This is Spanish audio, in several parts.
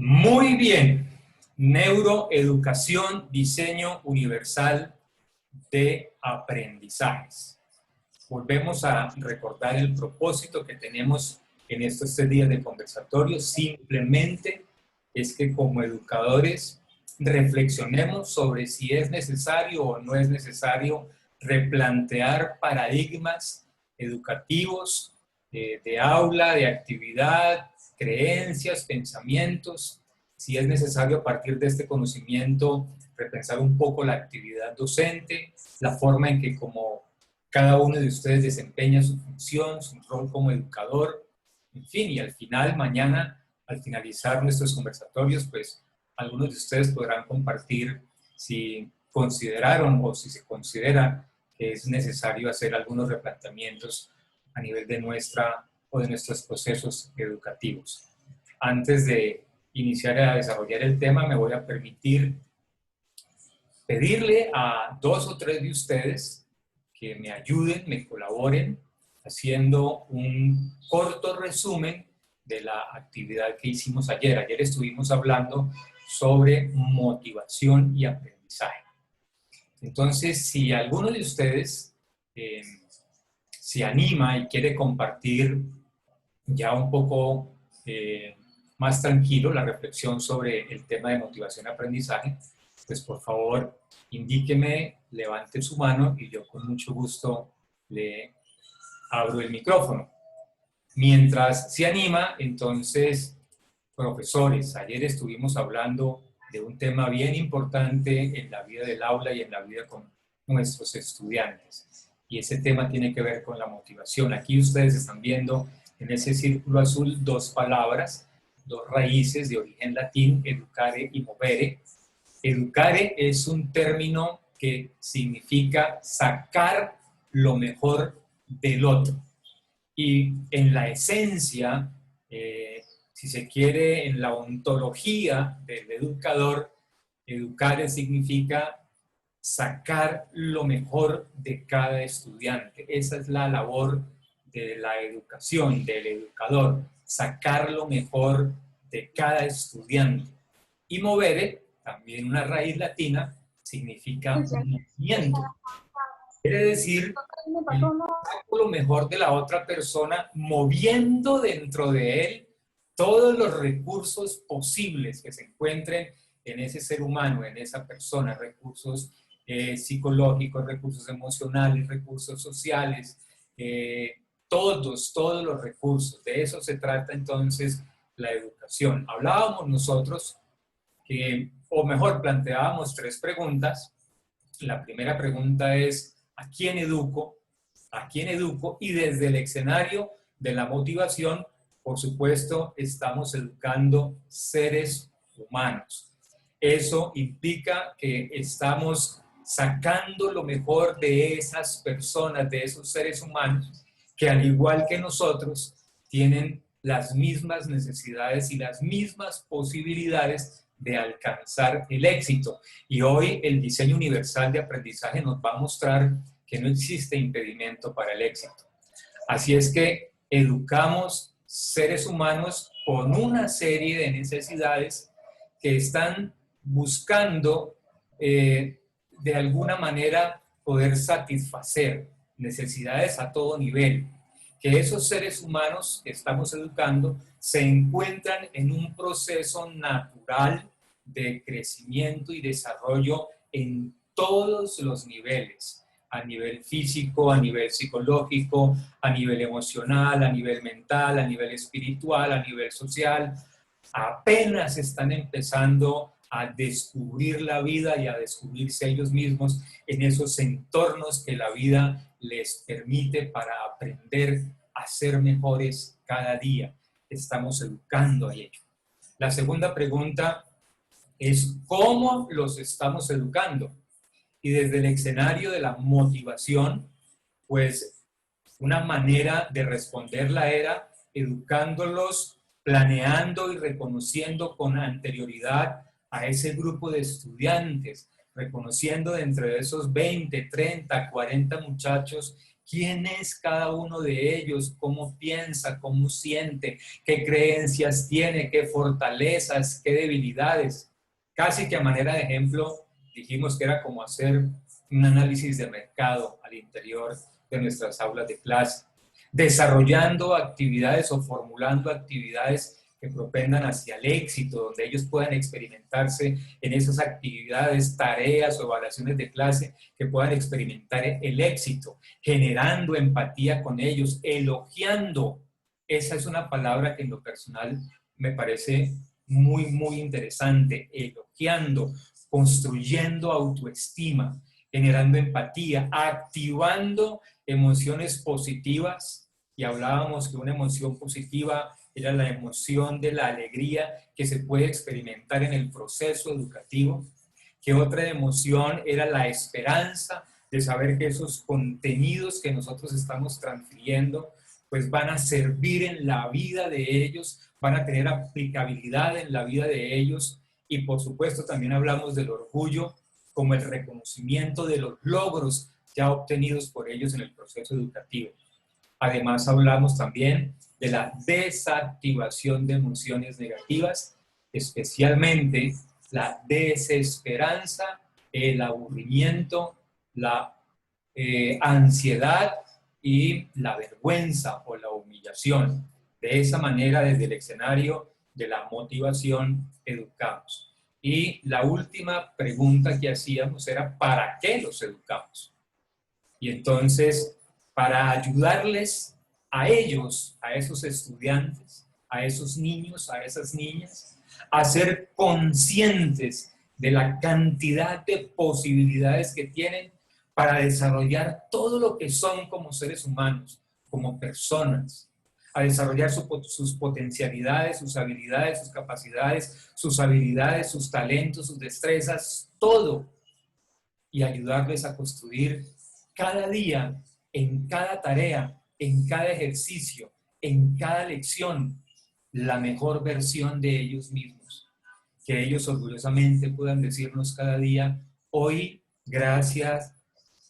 Muy bien. Neuroeducación, diseño universal de aprendizajes. Volvemos a recordar el propósito que tenemos en estos 3 días de conversatorio. Simplemente es que como educadores reflexionemos sobre si es necesario o no es necesario replantear paradigmas educativos, de aula, de actividad, creencias, pensamientos. Si es necesario a partir de este conocimiento repensar un poco la actividad docente, la forma en que como cada uno de ustedes desempeña su función, su rol como educador, en fin, y al final, mañana, al finalizar nuestros conversatorios, pues algunos de ustedes podrán compartir si consideraron o si se considera que es necesario hacer algunos replanteamientos a nivel de nuestra o de nuestros procesos educativos. Antes de iniciar a desarrollar el tema, me voy a permitir pedirle a 2 o 3 de ustedes que me ayuden, me colaboren, haciendo un corto resumen de la actividad que hicimos ayer. Ayer estuvimos hablando sobre motivación y aprendizaje. Entonces, si alguno de ustedes se anima y quiere compartir ya un poco más tranquilo la reflexión sobre el tema de motivación y aprendizaje, pues por favor indíqueme, levante su mano y yo con mucho gusto le abro el micrófono. Mientras se anima, entonces, profesores, ayer estuvimos hablando de un tema bien importante en la vida del aula y en la vida con nuestros estudiantes. Y ese tema tiene que ver con la motivación. Aquí ustedes están viendo en ese círculo azul 2 palabras, 2 raíces de origen latín, educare y movere. Educare es un término que significa sacar lo mejor del otro. Y en la esencia, si se quiere, en la ontología del educador, educare significa sacar lo mejor de cada estudiante. Esa es la labor de la educación, del educador, sacar lo mejor de cada estudiante. Y movere, también una raíz latina, significa movimiento. Quiere decir, saco lo mejor de la otra persona, moviendo dentro de él todos los recursos posibles que se encuentren en ese ser humano, en esa persona, recursos psicológicos, recursos emocionales, recursos sociales, todos los recursos. De eso se trata entonces la educación. Hablábamos nosotros o mejor, planteábamos 3 preguntas. La primera pregunta es, ¿a quién educo? ¿A quién educo? Y desde el escenario de la motivación, por supuesto, estamos educando seres humanos. Eso implica que estamos sacando lo mejor de esas personas, de esos seres humanos, que al igual que nosotros, tienen las mismas necesidades y las mismas posibilidades de alcanzar el éxito. Y hoy el diseño universal de aprendizaje nos va a mostrar que no existe impedimento para el éxito. Así es que educamos seres humanos con una serie de necesidades que están buscando de alguna manera poder satisfacer necesidades a todo nivel. Que esos seres humanos que estamos educando se encuentran en un proceso natural de crecimiento y desarrollo en todos los niveles, a nivel físico, a nivel psicológico, a nivel emocional, a nivel mental, a nivel espiritual, a nivel social. Apenas están empezando a descubrir la vida y a descubrirse ellos mismos en esos entornos que la vida les permite para aprender a ser mejores cada día. Estamos educando a ello. La segunda pregunta es ¿cómo los estamos educando? Y desde el escenario de la motivación, pues una manera de responderla era educándolos, planeando y reconociendo con anterioridad a ese grupo de estudiantes, reconociendo de entre esos 20, 30, 40 muchachos quién es cada uno de ellos, cómo piensa, cómo siente, qué creencias tiene, qué fortalezas, qué debilidades. Casi que a manera de ejemplo dijimos que era como hacer un análisis de mercado al interior de nuestras aulas de clase, desarrollando actividades o formulando actividades que propendan hacia el éxito, donde ellos puedan experimentarse en esas actividades, tareas o evaluaciones de clase, que puedan experimentar el éxito, generando empatía con ellos, elogiando. Esa es una palabra que en lo personal me parece muy, muy interesante, elogiando, construyendo autoestima, generando empatía, activando emociones positivas. Y hablábamos que una emoción positiva era la emoción de la alegría que se puede experimentar en el proceso educativo, que otra emoción era la esperanza de saber que esos contenidos que nosotros estamos transfiriendo pues van a servir en la vida de ellos, van a tener aplicabilidad en la vida de ellos. Y por supuesto también hablamos del orgullo como el reconocimiento de los logros ya obtenidos por ellos en el proceso educativo. Además hablamos también de la desactivación de emociones negativas, especialmente la desesperanza, el aburrimiento, la ansiedad y la vergüenza o la humillación. De esa manera, desde el escenario de la motivación, educamos. Y la última pregunta que hacíamos era, ¿para qué los educamos? Y entonces, para ayudarles a ellos, a esos estudiantes, a esos niños, a esas niñas, a ser conscientes de la cantidad de posibilidades que tienen para desarrollar todo lo que son como seres humanos, como personas, a desarrollar sus potencialidades, sus habilidades, sus capacidades, sus talentos, sus destrezas, todo, y ayudarles a construir cada día, en cada tarea, en cada ejercicio, en cada lección, la mejor versión de ellos mismos. Que ellos orgullosamente puedan decirnos cada día, hoy, gracias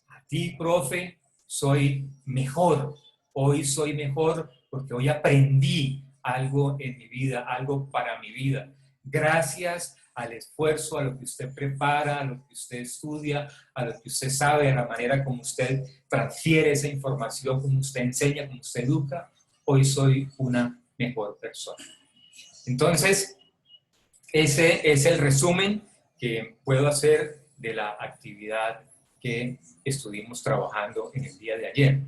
a ti, profe, soy mejor. Hoy soy mejor porque hoy aprendí algo en mi vida, algo para mi vida. Gracias al esfuerzo, a lo que usted prepara, a lo que usted estudia, a lo que usted sabe, a la manera como usted transfiere esa información, como usted enseña, como usted educa, hoy soy una mejor persona. Entonces, ese es el resumen que puedo hacer de la actividad que estuvimos trabajando en el día de ayer.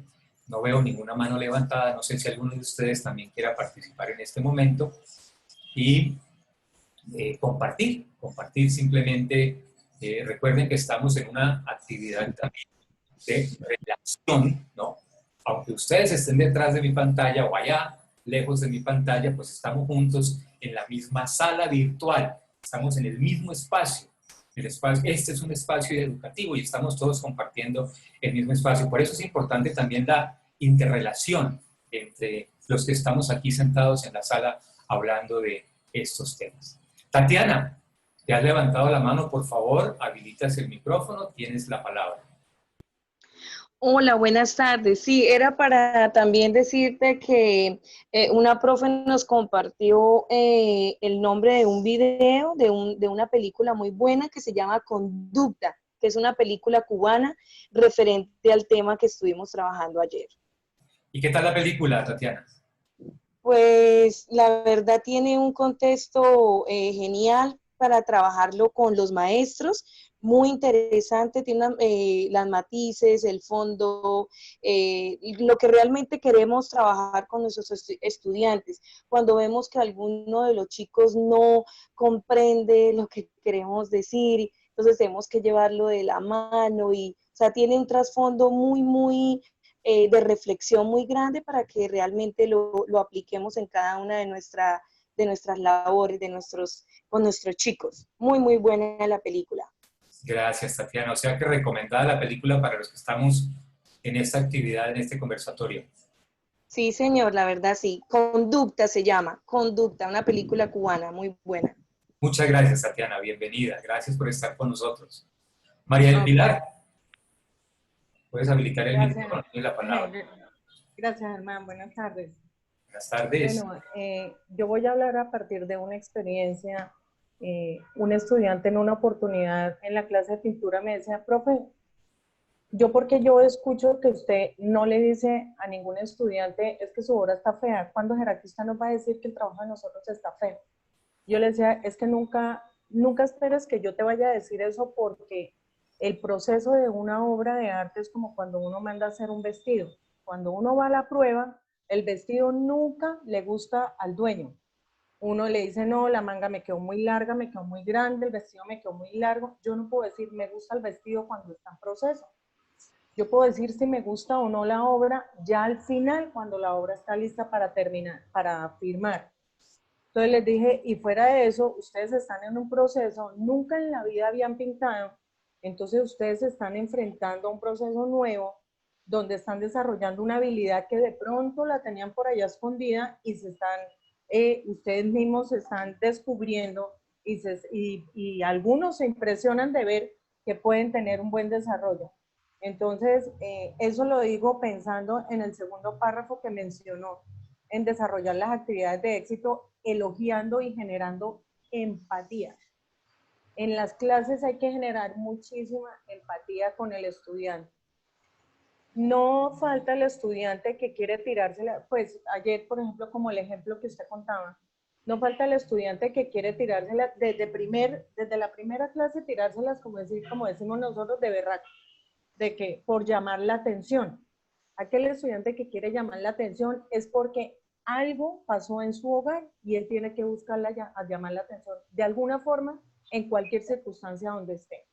No veo ninguna mano levantada, no sé si alguno de ustedes también quiera participar en este momento y compartir simplemente. Recuerden que estamos en una actividad también de relación, ¿no? Aunque ustedes estén detrás de mi pantalla o allá lejos de mi pantalla, pues estamos juntos en la misma sala virtual, estamos en el mismo espacio. Este es un espacio educativo y estamos todos compartiendo el mismo espacio. Por eso es importante también la interrelación entre los que estamos aquí sentados en la sala hablando de estos temas. Tatiana, te has levantado la mano, por favor, habilitas el micrófono, tienes la palabra. Hola, buenas tardes. Sí, era para también decirte que una profe nos compartió el nombre de un video de una película muy buena que se llama Conducta, que es una película cubana referente al tema que estuvimos trabajando ayer. ¿Y qué tal la película, Tatiana? Pues la verdad tiene un contexto genial para trabajarlo con los maestros, muy interesante, tiene las matices, el fondo, lo que realmente queremos trabajar con nuestros estudiantes. Cuando vemos que alguno de los chicos no comprende lo que queremos decir, entonces tenemos que llevarlo de la mano y, o sea, tiene un trasfondo muy de reflexión muy grande para que realmente lo apliquemos en cada una de nuestras labores, con nuestros chicos. Muy buena la película. Gracias, Tatiana. O sea que recomendada la película para los que estamos en esta actividad, en este conversatorio. Sí, señor, la verdad sí. Conducta se llama, Conducta, una película cubana muy buena. Muchas gracias, Tatiana. Bienvenida. Gracias por estar con nosotros. María del Okay. Pilar. Puedes habilitar el Gracias. micrófono y la palabra. Gracias, Germán. Buenas tardes. Buenas tardes. Bueno, yo voy a hablar a partir de una experiencia. Un estudiante en una oportunidad en la clase de pintura me decía, profe, porque yo escucho que usted no le dice a ningún estudiante, es que su obra está fea. ¿Cuándo será que usted nos va a decir que el trabajo de nosotros está feo? Yo le decía, es que nunca esperes que yo te vaya a decir eso, porque el proceso de una obra de arte es como cuando uno manda a hacer un vestido. Cuando uno va a la prueba, el vestido nunca le gusta al dueño. Uno le dice, no, la manga me quedó muy larga, me quedó muy grande, el vestido me quedó muy largo. Yo no puedo decir, me gusta el vestido cuando está en proceso. Yo puedo decir si me gusta o no la obra ya al final, cuando la obra está lista para terminar, para firmar. Entonces les dije, y fuera de eso, ustedes están en un proceso, nunca en la vida habían pintado, entonces ustedes se están enfrentando a un proceso nuevo, donde están desarrollando una habilidad que de pronto la tenían por allá escondida y ustedes mismos se están descubriendo y algunos se impresionan de ver que pueden tener un buen desarrollo. Entonces, eso lo digo pensando en el segundo párrafo que mencionó, en desarrollar las actividades de éxito, elogiando y generando empatía. En las clases hay que generar muchísima empatía con el estudiante. No falta el estudiante que quiere tirársela, pues ayer, por ejemplo, como el ejemplo que usted contaba, no falta el estudiante que quiere tirársela desde la primera clase, tirárselas, como decimos nosotros, de berraco, de que por llamar la atención. Aquel estudiante que quiere llamar la atención es porque algo pasó en su hogar y él tiene que buscarla a llamar la atención de alguna forma en cualquier circunstancia donde esté.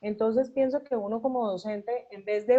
Entonces pienso que uno como docente, en vez de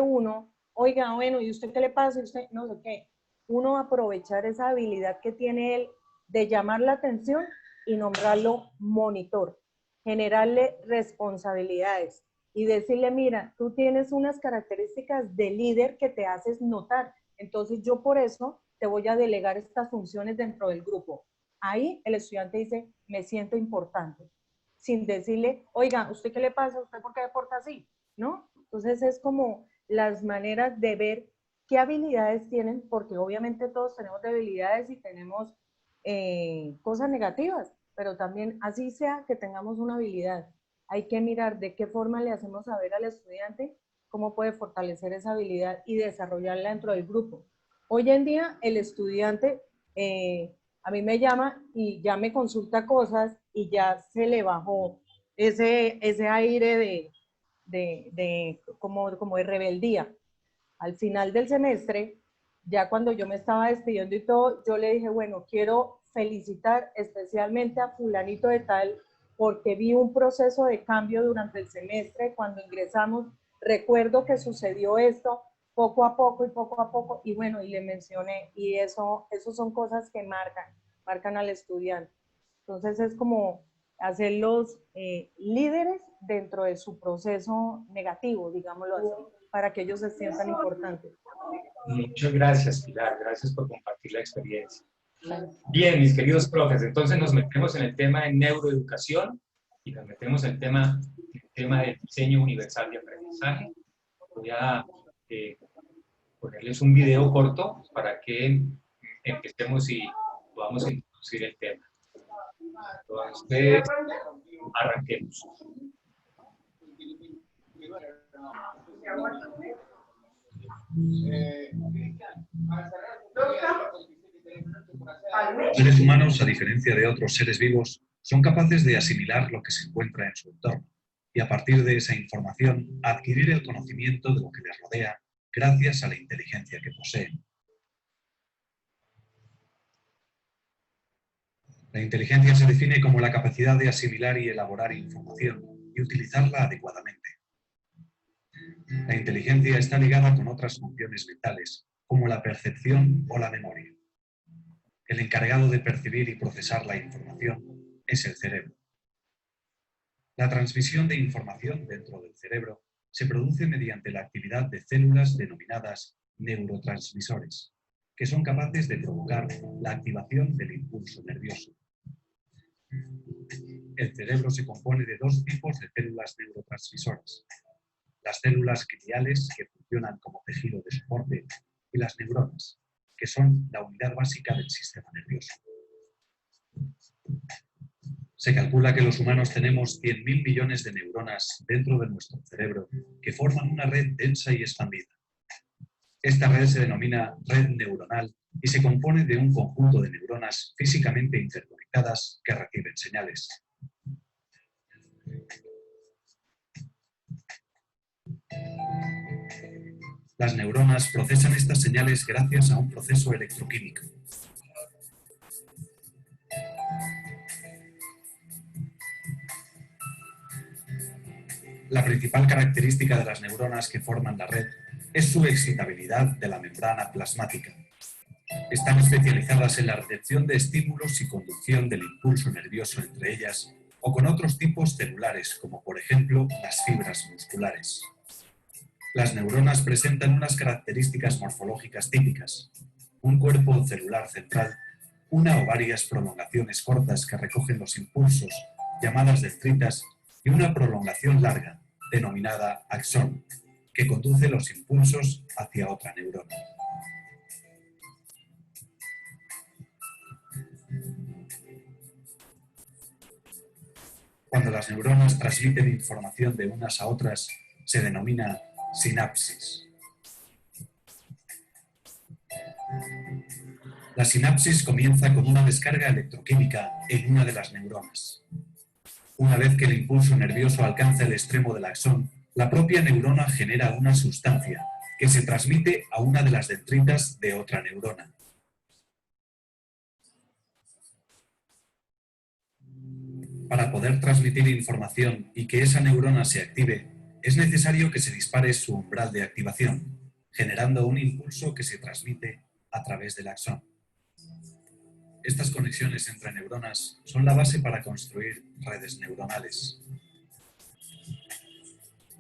oiga, bueno, ¿y usted qué le pasa? ¿Y usted no sé qué? Uno aprovechar esa habilidad que tiene él de llamar la atención y nombrarlo monitor, generarle responsabilidades y decirle, mira, tú tienes unas características de líder que te haces notar, entonces yo por eso te voy a delegar estas funciones dentro del grupo. Ahí el estudiante dice, me siento importante, sin decirle, oiga, ¿usted qué le pasa? ¿Usted por qué porta así? ¿No? Entonces es como las maneras de ver qué habilidades tienen, porque obviamente todos tenemos debilidades y tenemos cosas negativas, pero también así sea que tengamos una habilidad, hay que mirar de qué forma le hacemos saber al estudiante cómo puede fortalecer esa habilidad y desarrollarla dentro del grupo. Hoy en día el estudiante a mí me llama y ya me consulta cosas y ya se le bajó ese aire como de rebeldía. Al final del semestre, ya cuando yo me estaba despidiendo y todo, yo le dije, bueno, quiero felicitar especialmente a fulanito de tal porque vi un proceso de cambio durante el semestre cuando ingresamos. Recuerdo que sucedió esto poco a poco, y bueno, y le mencioné, y eso son cosas que marcan al estudiante. Entonces es como hacerlos líderes dentro de su proceso negativo, digámoslo así, para que ellos se sientan importantes. Muchas gracias, Pilar. Gracias por compartir la experiencia. Bien, mis queridos profes, entonces nos metemos en el tema de neuroeducación y nos metemos en el tema del diseño universal de aprendizaje. Voy a ponerles un video corto para que empecemos y podamos introducir el tema. Entonces, arranquemos. Los seres humanos, a diferencia de otros seres vivos, son capaces de asimilar lo que se encuentra en su entorno y a partir de esa información adquirir el conocimiento de lo que les rodea gracias a la inteligencia que poseen. La inteligencia se define como la capacidad de asimilar y elaborar información y utilizarla adecuadamente. La inteligencia está ligada con otras funciones mentales, como la percepción o la memoria. El encargado de percibir y procesar la información es el cerebro. La transmisión de información dentro del cerebro se produce mediante la actividad de células denominadas neurotransmisores, que son capaces de provocar la activación del impulso nervioso. El cerebro se compone de dos tipos de células neurotransmisoras. las células gliales, que funcionan como tejido de soporte, y las neuronas, que son la unidad básica del sistema nervioso. Se calcula que los humanos tenemos 100.000 millones de neuronas dentro de nuestro cerebro que forman una red densa y expandida. Esta red se denomina red neuronal y se compone de un conjunto de neuronas físicamente interconectadas que reciben señales. Las neuronas procesan estas señales gracias a un proceso electroquímico. La principal característica de las neuronas que forman la red es su excitabilidad de la membrana plasmática. Están especializadas en la recepción de estímulos y conducción del impulso nervioso entre ellas o con otros tipos celulares, como por ejemplo las fibras musculares. Las neuronas presentan unas características morfológicas típicas: un cuerpo celular central, una o varias prolongaciones cortas que recogen los impulsos, llamadas dendritas, y una prolongación larga, denominada axón, que conduce los impulsos hacia otra neurona. Cuando las neuronas transmiten información de unas a otras, se denomina sinapsis. La sinapsis comienza con una descarga electroquímica en una de las neuronas. Una vez que el impulso nervioso alcanza el extremo del axón, la propia neurona genera una sustancia que se transmite a una de las dendritas de otra neurona. Para poder transmitir información y que esa neurona se active, es necesario que se dispare su umbral de activación, generando un impulso que se transmite a través del axón. Estas conexiones entre neuronas son la base para construir redes neuronales.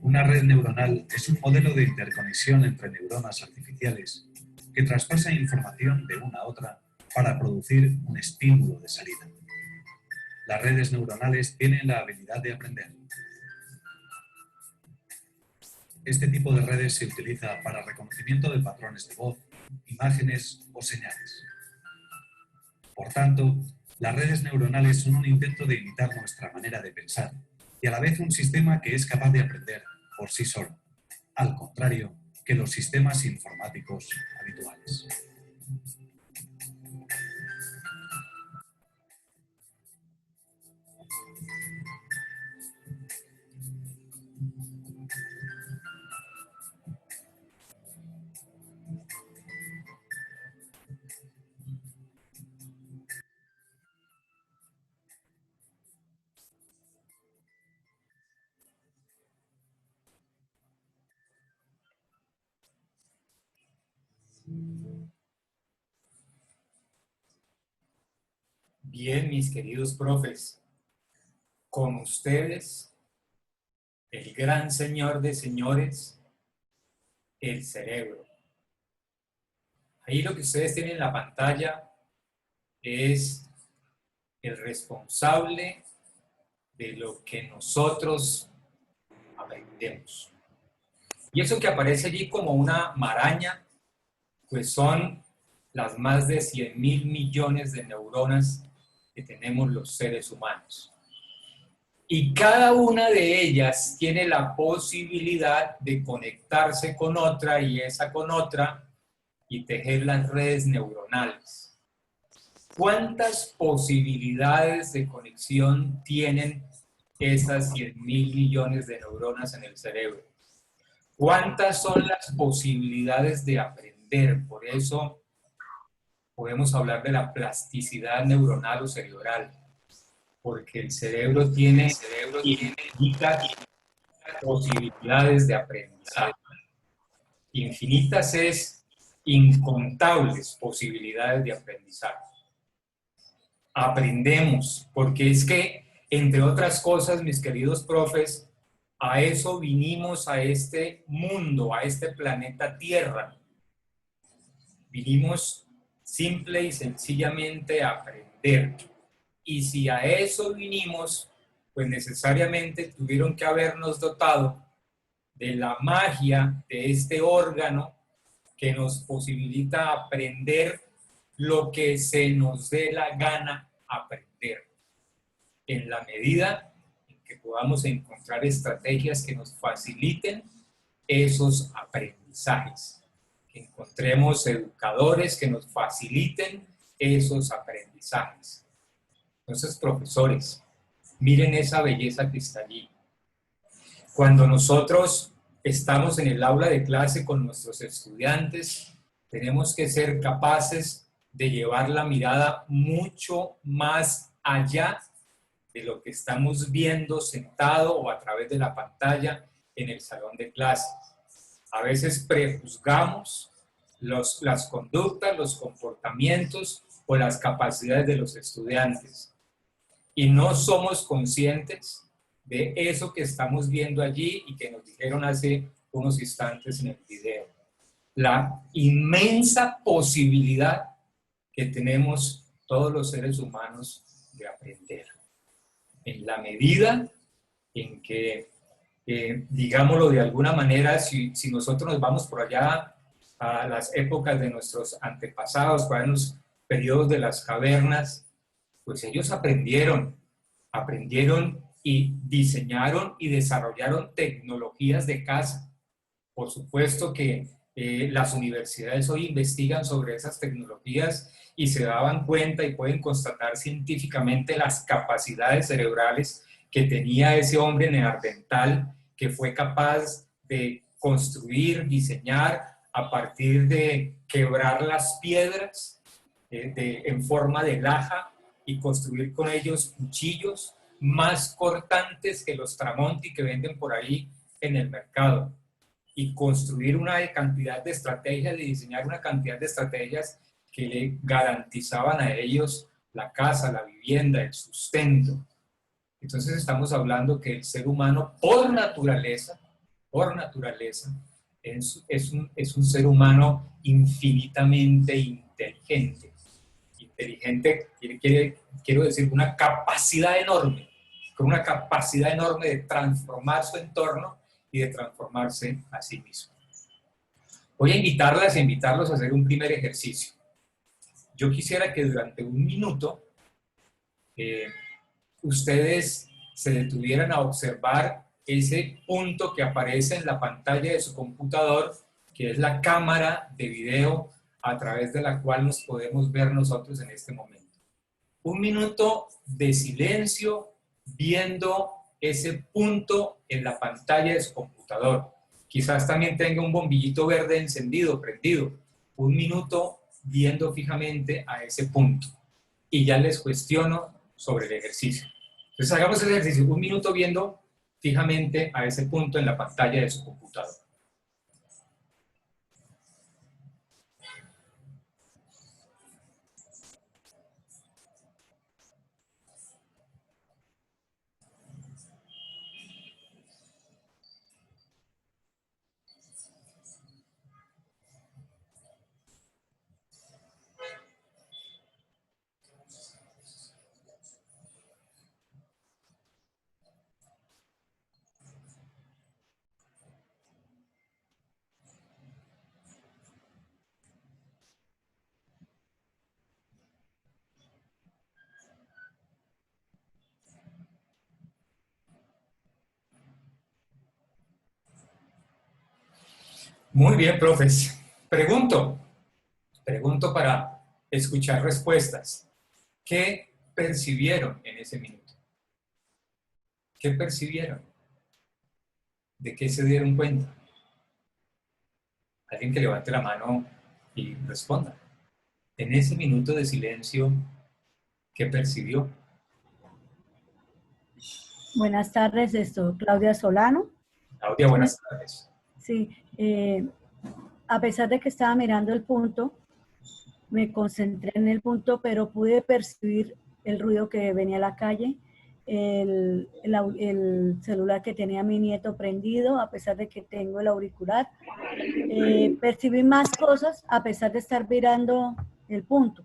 Una red neuronal es un modelo de interconexión entre neuronas artificiales que traspasa información de una a otra para producir un estímulo de salida. Las redes neuronales tienen la habilidad de aprender. Este tipo de redes se utiliza para reconocimiento de patrones de voz, imágenes o señales. Por tanto, las redes neuronales son un intento de imitar nuestra manera de pensar y a la vez un sistema que es capaz de aprender por sí solo, al contrario que los sistemas informáticos habituales. Bien, mis queridos profes, con ustedes, el gran señor de señores, el cerebro. Ahí lo que ustedes tienen en la pantalla es el responsable de lo que nosotros aprendemos. Y eso que aparece allí como una maraña, pues son las más de 100.000 millones de neuronas que tenemos los seres humanos. Y cada una de ellas tiene la posibilidad de conectarse con otra y esa con otra y tejer las redes neuronales. ¿Cuántas posibilidades de conexión tienen esas 100.000 millones de neuronas en el cerebro? ¿Cuántas son las posibilidades de aprender? Por eso podemos hablar de la plasticidad neuronal o cerebral, porque el cerebro tiene infinitas posibilidades de aprendizaje. Infinitas es incontables posibilidades de aprendizaje. Aprendemos, porque es que, entre otras cosas, mis queridos profes, a eso vinimos a este mundo, a este planeta Tierra. Vinimos simple y sencillamente a aprender. Y si a eso vinimos, pues necesariamente tuvieron que habernos dotado de la magia de este órgano que nos posibilita aprender lo que se nos dé la gana aprender, en la medida en que podamos encontrar estrategias que nos faciliten esos aprendizajes, que encontremos educadores que nos faciliten esos aprendizajes. Entonces, profesores, miren esa belleza que está allí. Cuando nosotros estamos en el aula de clase con nuestros estudiantes, tenemos que ser capaces de llevar la mirada mucho más allá de lo que estamos viendo sentado o a través de la pantalla en el salón de clases. A veces prejuzgamos las conductas, los comportamientos o las capacidades de los estudiantes y no somos conscientes de eso que estamos viendo allí y que nos dijeron hace unos instantes en el video. La inmensa posibilidad que tenemos todos los seres humanos de aprender. En la medida en que, digámoslo de alguna manera, si nosotros nos vamos por allá a las épocas de nuestros antepasados, para los periodos de las cavernas, pues ellos aprendieron y diseñaron y desarrollaron tecnologías de caza. Por supuesto que las universidades hoy investigan sobre esas tecnologías y se daban cuenta y pueden constatar científicamente las capacidades cerebrales que tenía ese hombre neandertal que fue capaz de construir, diseñar a partir de quebrar las piedras en forma de laja y construir con ellos cuchillos más cortantes que los Tramonti que venden por ahí en el mercado, y construir una cantidad de estrategias, de diseñar una cantidad de estrategias que le garantizaban a ellos la casa, la vivienda, el sustento. Entonces estamos hablando que el ser humano por naturaleza, es un ser humano infinitamente inteligente. Inteligente quiero decir, una capacidad enorme, con una capacidad enorme de transformar su entorno y de transformarse a sí mismo. Voy a invitarlos a hacer un primer ejercicio. Yo quisiera que durante un minuto ustedes se detuvieran a observar ese punto que aparece en la pantalla de su computador, que es la cámara de video a través de la cual nos podemos ver nosotros en este momento. Un minuto de silencio viendo ese punto en la pantalla de su computador. Quizás también tenga un bombillito verde encendido, prendido. Un minuto viendo fijamente a ese punto. Y ya les cuestiono sobre el ejercicio. Entonces hagamos el ejercicio. Un minuto viendo fijamente a ese punto en la pantalla de su computador. Muy bien, profes. Pregunto para escuchar respuestas. ¿Qué percibieron en ese minuto? ¿Qué percibieron? ¿De qué se dieron cuenta? Alguien que levante la mano y responda. En ese minuto de silencio, ¿qué percibió? Buenas tardes, Claudia Solano. Claudia, buenas tardes. Sí, a pesar de que estaba mirando el punto, me concentré en el punto, pero pude percibir el ruido que venía a la calle, el celular que tenía mi nieto prendido, a pesar de que tengo el auricular. Percibí más cosas a pesar de estar mirando el punto.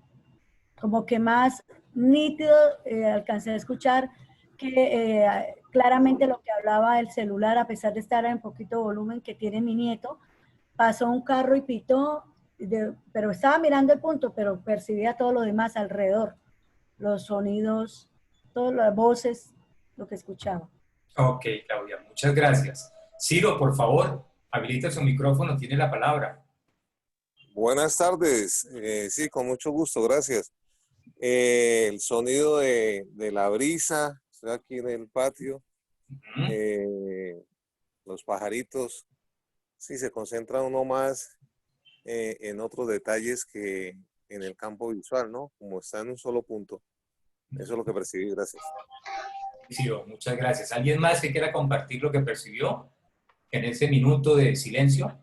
Como que más nítido alcancé a escuchar que claramente lo que hablaba del celular, a pesar de estar en poquito volumen que tiene mi nieto. Pasó un carro y pitó, pero estaba mirando el punto, pero percibía todo lo demás alrededor, los sonidos, todas las voces, lo que escuchaba. Ok, Claudia, muchas gracias. Ciro, por favor, habilita su micrófono, tiene la palabra. Buenas tardes, sí, con mucho gusto, gracias. El sonido de la brisa, estoy aquí en el patio, los pajaritos, sí, se concentra uno más en otros detalles que en el campo visual, ¿no? Como está en un solo punto. Eso es lo que percibí, gracias. Ciro, muchas gracias. ¿Alguien más que quiera compartir lo que percibió en ese minuto de silencio?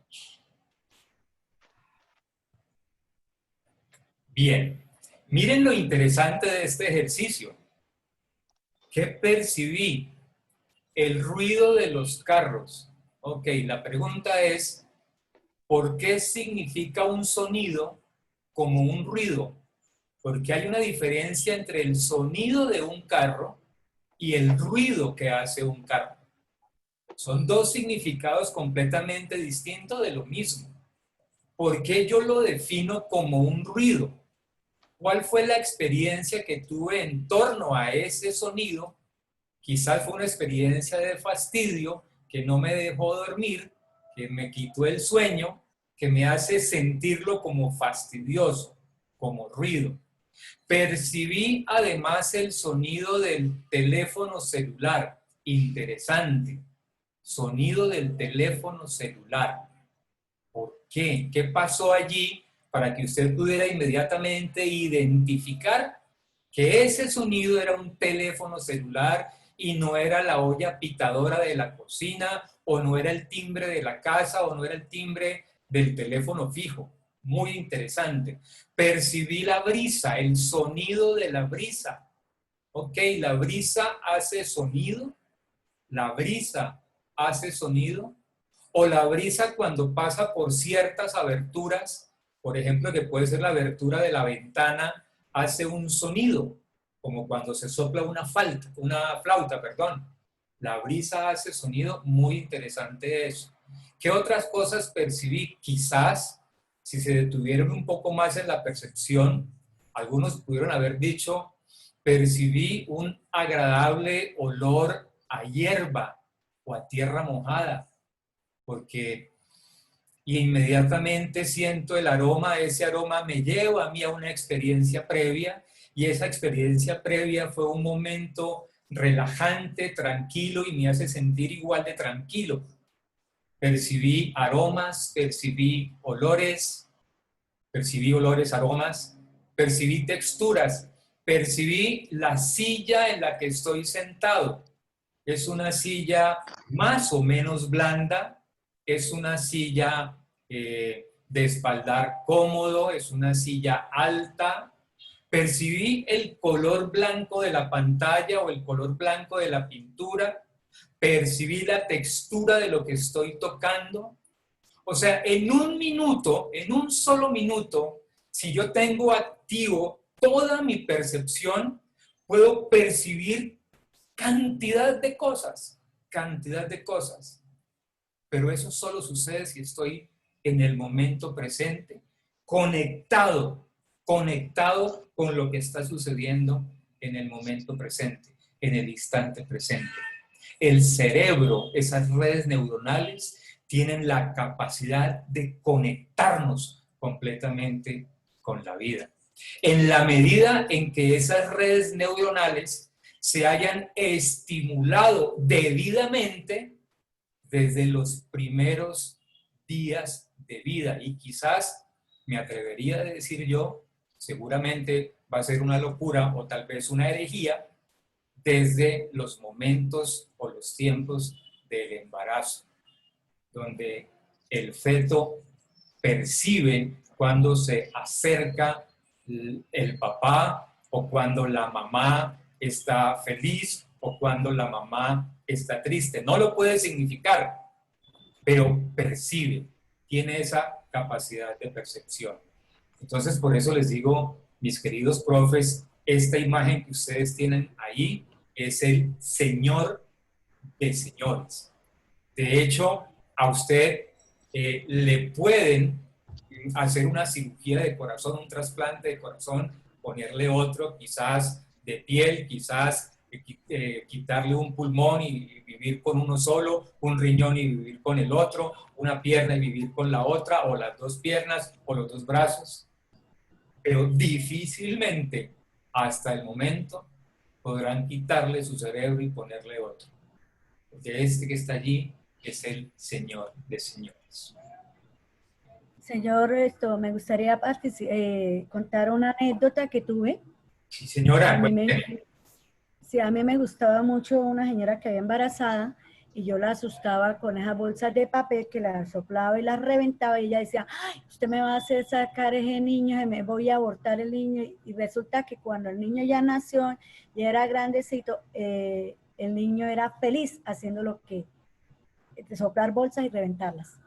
Bien, miren lo interesante de este ejercicio. ¿Qué percibí? El ruido de los carros. Ok, la pregunta es, ¿por qué significa un sonido como un ruido? Porque hay una diferencia entre el sonido de un carro y el ruido que hace un carro. Son dos significados completamente distintos de lo mismo. ¿Por qué yo lo defino como un ruido? ¿Cuál fue la experiencia que tuve en torno a ese sonido? Quizás fue una experiencia de fastidio que no me dejó dormir, que me quitó el sueño, que me hace sentirlo como fastidioso, como ruido. Percibí además el sonido del teléfono celular. Interesante. Sonido del teléfono celular. ¿Por qué? ¿Qué pasó allí para que usted pudiera inmediatamente identificar que ese sonido era un teléfono celular y no era la olla pitadora de la cocina, o no era el timbre de la casa, o no era el timbre del teléfono fijo? Muy interesante. Percibí la brisa, el sonido de la brisa. Ok, la brisa hace sonido. La brisa hace sonido. O la brisa cuando pasa por ciertas aberturas, por ejemplo, que puede ser la abertura de la ventana, hace un sonido, como cuando se sopla una flauta, perdón. La brisa hace sonido, muy interesante eso. ¿Qué otras cosas percibí? Quizás, si se detuvieron un poco más en la percepción, algunos pudieron haber dicho, percibí un agradable olor a hierba o a tierra mojada, porque inmediatamente siento el aroma, ese aroma me lleva a mí a una experiencia previa, y esa experiencia previa fue un momento relajante, tranquilo, y me hace sentir igual de tranquilo. Percibí aromas, percibí olores, aromas, percibí texturas, percibí la silla en la que estoy sentado. Es una silla más o menos blanda, es una silla de espaldar cómodo, es una silla alta. Percibí el color blanco de la pantalla o el color blanco de la pintura. Percibí la textura de lo que estoy tocando. O sea, en un minuto, en un solo minuto, si yo tengo activo toda mi percepción, puedo percibir cantidad de cosas. Pero eso solo sucede si estoy en el momento presente, conectado con lo que está sucediendo en el momento presente, en el instante presente. El cerebro, esas redes neuronales, tienen la capacidad de conectarnos completamente con la vida. En la medida en que esas redes neuronales se hayan estimulado debidamente desde los primeros días de vida, y quizás me atrevería a decir yo, seguramente va a ser una locura o tal vez una herejía, desde los momentos o los tiempos del embarazo, donde el feto percibe cuando se acerca el papá, o cuando la mamá está feliz, o cuando la mamá está triste. No lo puede significar, pero percibe, tiene esa capacidad de percepción. Entonces, por eso les digo, mis queridos profes, esta imagen que ustedes tienen ahí es el Señor de señores. De hecho, a usted le pueden hacer una cirugía de corazón, un trasplante de corazón, ponerle otro, quizás de piel, quizás quitarle un pulmón y vivir con uno solo, un riñón y vivir con el otro, una pierna y vivir con la otra, o las dos piernas o los dos brazos. Pero difícilmente, hasta el momento, podrán quitarle su cerebro y ponerle otro. Porque este que está allí es el Señor de señores. Señor, me gustaría contar una anécdota que tuve. Sí, señora. Sí, a mí me gustaba mucho una señora que había embarazada y yo la asustaba con esas bolsas de papel que las soplaba y las reventaba y ella decía, ay, usted me va a hacer sacar ese niño, me voy a abortar el niño. Y resulta que cuando el niño ya nació y era grandecito, el niño era feliz haciendo lo que, soplar bolsas y reventarlas.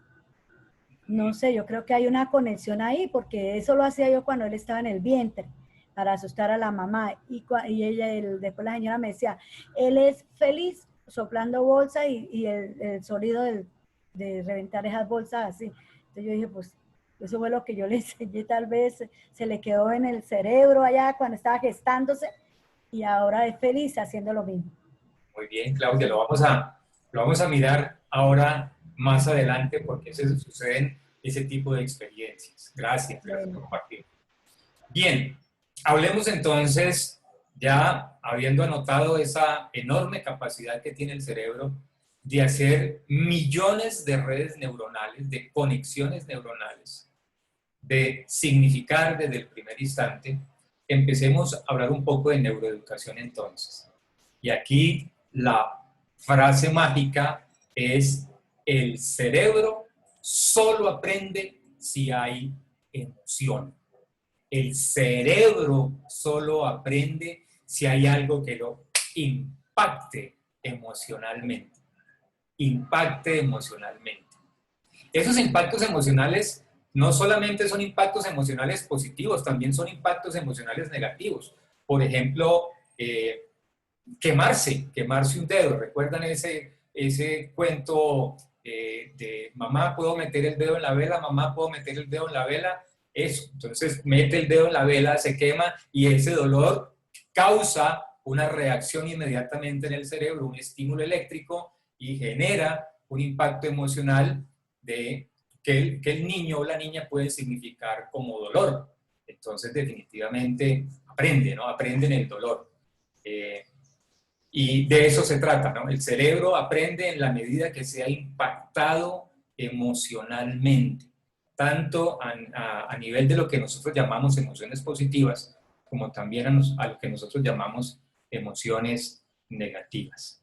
No sé, yo creo que hay una conexión ahí porque eso lo hacía yo cuando él estaba en el vientre, para asustar a la mamá. Y ella, después la señora me decía, él es feliz soplando bolsas y el sonido de reventar esas bolsas así. Entonces yo dije, pues eso fue lo que yo le enseñé, tal vez se le quedó en el cerebro allá cuando estaba gestándose y ahora es feliz haciendo lo mismo. Muy bien, Claudia, lo vamos a mirar ahora más adelante porque se suceden ese tipo de experiencias. Gracias por compartir. Bien. Hablemos entonces, ya habiendo anotado esa enorme capacidad que tiene el cerebro de hacer millones de redes neuronales, de conexiones neuronales, de significar desde el primer instante, empecemos a hablar un poco de neuroeducación entonces. Y aquí la frase mágica es: el cerebro solo aprende si hay emoción. El cerebro solo aprende si hay algo que lo impacte emocionalmente. Impacte emocionalmente. Esos impactos emocionales no solamente son impactos emocionales positivos, también son impactos emocionales negativos. Por ejemplo, quemarse un dedo. ¿Recuerdan ese cuento de mamá, puedo meter el dedo en la vela? Mamá, puedo meter el dedo en la vela. Eso, entonces mete el dedo en la vela, se quema y ese dolor causa una reacción inmediatamente en el cerebro, un estímulo eléctrico y genera un impacto emocional de que el niño o la niña puede significar como dolor. Entonces definitivamente aprenden el dolor. Y de eso se trata, ¿no? El cerebro aprende en la medida que sea impactado emocionalmente, tanto a nivel de lo que nosotros llamamos emociones positivas, como también a lo que nosotros llamamos emociones negativas.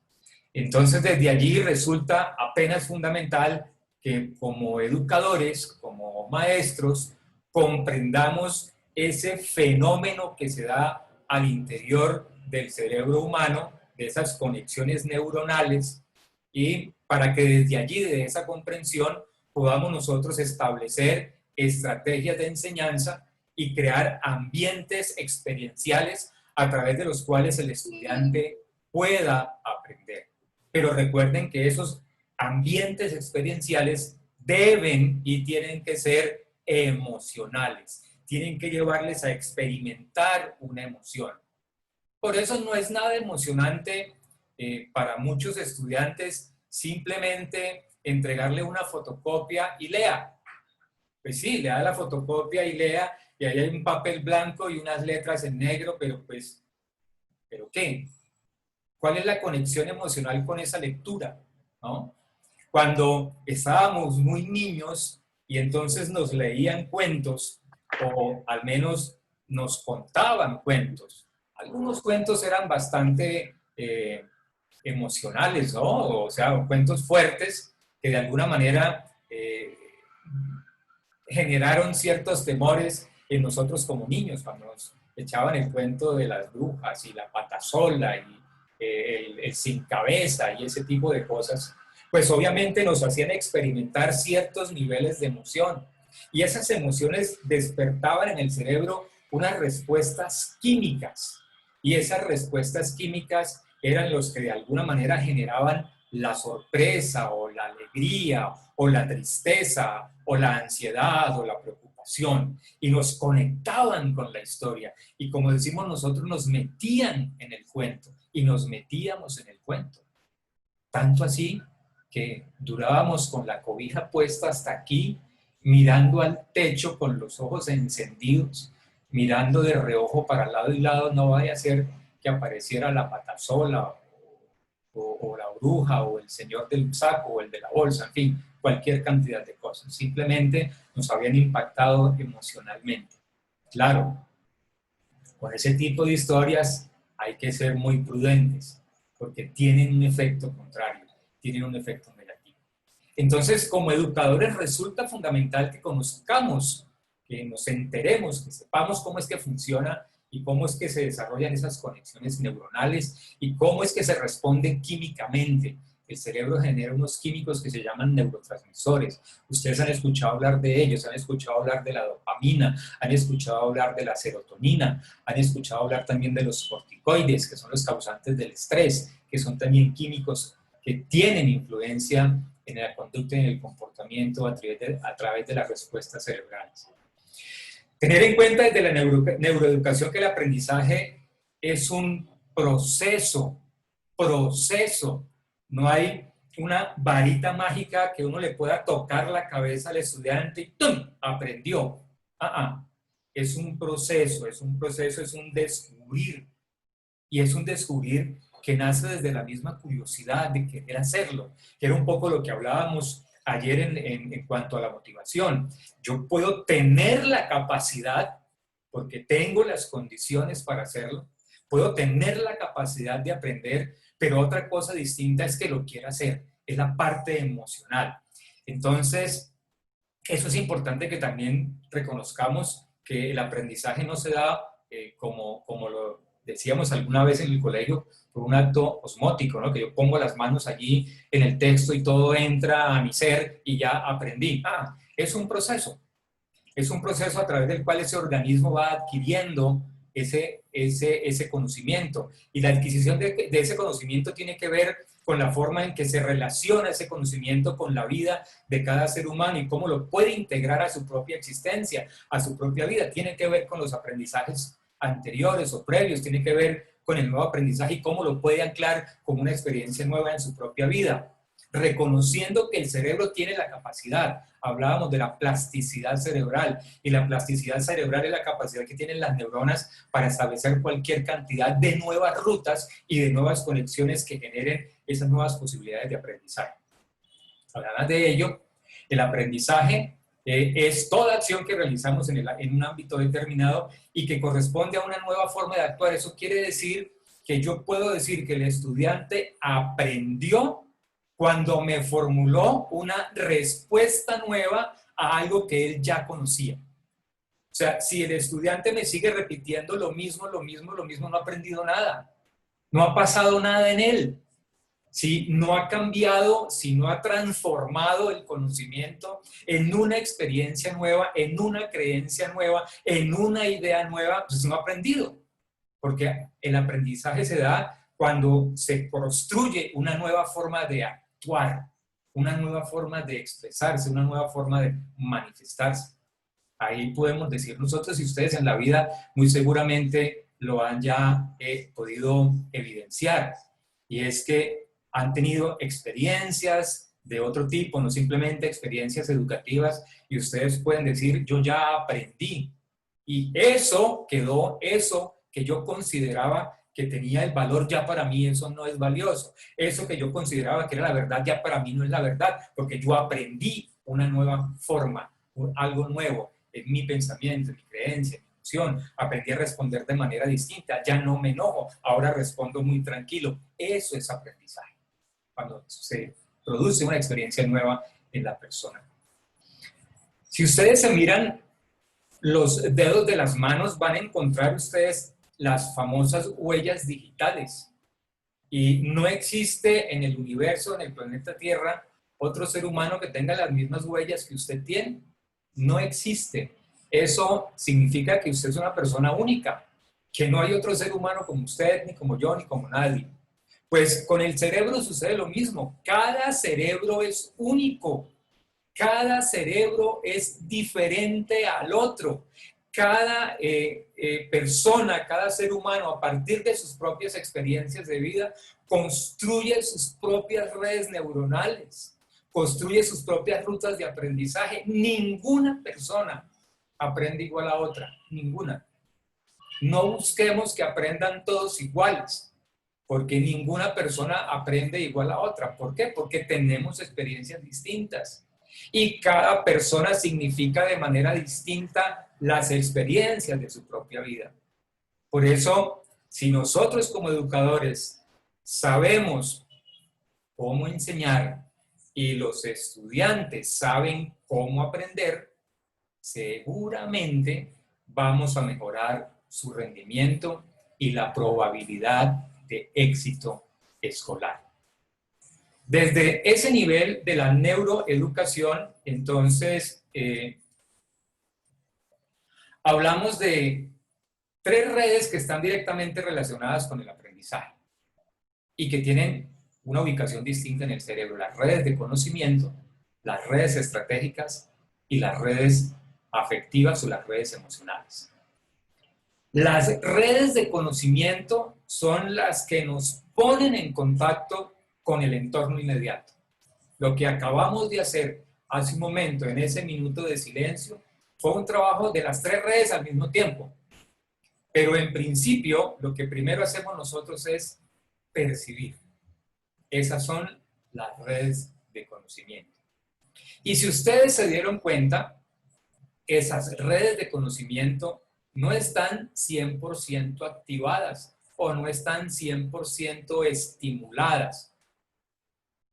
Entonces, desde allí resulta apenas fundamental que como educadores, como maestros, comprendamos ese fenómeno que se da al interior del cerebro humano, de esas conexiones neuronales, y para que desde allí, de esa comprensión, podamos nosotros establecer estrategias de enseñanza y crear ambientes experienciales a través de los cuales el estudiante pueda aprender. Pero recuerden que esos ambientes experienciales deben y tienen que ser emocionales, tienen que llevarles a experimentar una emoción. Por eso no es nada emocionante para muchos estudiantes simplemente entregarle una fotocopia y lea. Pues sí, le da la fotocopia y lea, y ahí hay un papel blanco y unas letras en negro, pero ¿qué? ¿Cuál es la conexión emocional con esa lectura? ¿No? Cuando estábamos muy niños y entonces nos leían cuentos, o al menos nos contaban cuentos. Algunos cuentos eran bastante emocionales, ¿no? O sea, cuentos fuertes que de alguna manera generaron ciertos temores en nosotros como niños, cuando nos echaban el cuento de las brujas y la patasola y el sin cabeza y ese tipo de cosas, pues obviamente nos hacían experimentar ciertos niveles de emoción. Y esas emociones despertaban en el cerebro unas respuestas químicas. Y esas respuestas químicas eran los que de alguna manera generaban la sorpresa o la alegría o la tristeza o la ansiedad o la preocupación y nos conectaban con la historia y como decimos nosotros nos metían en el cuento y nos metíamos en el cuento. Tanto así que durábamos con la cobija puesta hasta aquí, mirando al techo con los ojos encendidos, mirando de reojo para lado y lado, no vaya a ser que apareciera la patasola o la bruja o el señor del saco o el de la bolsa, en fin, cualquier cantidad de cosas. Simplemente nos habían impactado emocionalmente. Claro, con ese tipo de historias hay que ser muy prudentes porque tienen un efecto contrario, tienen un efecto negativo. Entonces, como educadores resulta fundamental que conozcamos, que nos enteremos, que sepamos cómo es que funciona y cómo es que se desarrollan esas conexiones neuronales y cómo es que se responden químicamente. El cerebro genera unos químicos que se llaman neurotransmisores. Ustedes han escuchado hablar de ellos, han escuchado hablar de la dopamina, han escuchado hablar de la serotonina, han escuchado hablar también de los corticoides, que son los causantes del estrés, que son también químicos que tienen influencia en la conducta y en el comportamiento a través de las respuestas cerebrales. Tener en cuenta desde la neuroeducación que el aprendizaje es un proceso. No hay una varita mágica que uno le pueda tocar la cabeza al estudiante y ¡tum! Aprendió. Es un proceso, es un descubrir. Y es un descubrir que nace desde la misma curiosidad de querer hacerlo, que era un poco lo que hablábamos ayer en cuanto a la motivación. Yo puedo tener la capacidad, porque tengo las condiciones para hacerlo, puedo tener la capacidad de aprender, pero otra cosa distinta es que lo quiera hacer, es la parte emocional. Entonces, eso es importante que también reconozcamos que el aprendizaje no se da como lo decíamos alguna vez en el colegio, por un acto osmótico, ¿no? Que yo pongo las manos allí en el texto y todo entra a mi ser y ya aprendí. Es un proceso a través del cual ese organismo va adquiriendo ese conocimiento. Y la adquisición de ese conocimiento tiene que ver con la forma en que se relaciona ese conocimiento con la vida de cada ser humano y cómo lo puede integrar a su propia existencia, a su propia vida. Tiene que ver con los aprendizajes anteriores o previos, tiene que ver con el nuevo aprendizaje y cómo lo puede anclar como una experiencia nueva en su propia vida, reconociendo que el cerebro tiene la capacidad. Hablábamos de la plasticidad cerebral, y la plasticidad cerebral es la capacidad que tienen las neuronas para establecer cualquier cantidad de nuevas rutas y de nuevas conexiones que generen esas nuevas posibilidades de aprendizaje. Además de ello, el aprendizaje es toda acción que realizamos en un ámbito determinado y que corresponde a una nueva forma de actuar. Eso quiere decir que yo puedo decir que el estudiante aprendió cuando me formuló una respuesta nueva a algo que él ya conocía. O sea, si el estudiante me sigue repitiendo lo mismo, no ha aprendido nada. No ha pasado nada en él. Si no ha cambiado, si no ha transformado el conocimiento en una experiencia nueva, en una creencia nueva, en una idea nueva, pues no ha aprendido. Porque el aprendizaje se da cuando se construye una nueva forma de actuar, una nueva forma de expresarse, una nueva forma de manifestarse. Ahí podemos decir nosotros, y ustedes en la vida muy seguramente lo han ya podido evidenciar, y es que han tenido experiencias de otro tipo, no simplemente experiencias educativas, y ustedes pueden decir, yo ya aprendí. Y eso quedó, eso que yo consideraba que tenía el valor, ya para mí eso no es valioso. Eso que yo consideraba que era la verdad, ya para mí no es la verdad, porque yo aprendí una nueva forma, algo nuevo en mi pensamiento, en mi creencia, en mi emoción. Aprendí a responder de manera distinta, ya no me enojo, ahora respondo muy tranquilo. Eso es aprendizaje, cuando se produce una experiencia nueva en la persona. Si ustedes se miran los dedos de las manos, van a encontrar ustedes las famosas huellas digitales. Y no existe en el universo, en el planeta Tierra, otro ser humano que tenga las mismas huellas que usted tiene. No existe. Eso significa que usted es una persona única, que no hay otro ser humano como usted, ni como yo, ni como nadie. Pues con el cerebro sucede lo mismo. Cada cerebro es único. Cada cerebro es diferente al otro. Cada persona, cada ser humano, a partir de sus propias experiencias de vida, construye sus propias redes neuronales, construye sus propias rutas de aprendizaje. Ninguna persona aprende igual a otra, ninguna. No busquemos que aprendan todos iguales, porque ninguna persona aprende igual a otra. ¿Por qué? Porque tenemos experiencias distintas. Y cada persona significa de manera distinta las experiencias de su propia vida. Por eso, si nosotros como educadores sabemos cómo enseñar y los estudiantes saben cómo aprender, seguramente vamos a mejorar su rendimiento y la probabilidad de éxito escolar. Desde ese nivel de la neuroeducación, entonces, hablamos de 3 redes que están directamente relacionadas con el aprendizaje y que tienen una ubicación distinta en el cerebro: las redes de conocimiento, las redes estratégicas y las redes afectivas o las redes emocionales. Las redes de conocimiento son las que nos ponen en contacto con el entorno inmediato. Lo que acabamos de hacer hace un momento, en ese minuto de silencio, fue un trabajo de las 3 redes al mismo tiempo. Pero en principio, lo que primero hacemos nosotros es percibir. Esas son las redes de conocimiento. Y si ustedes se dieron cuenta, esas redes de conocimiento no están 100% activadas o no están 100% estimuladas.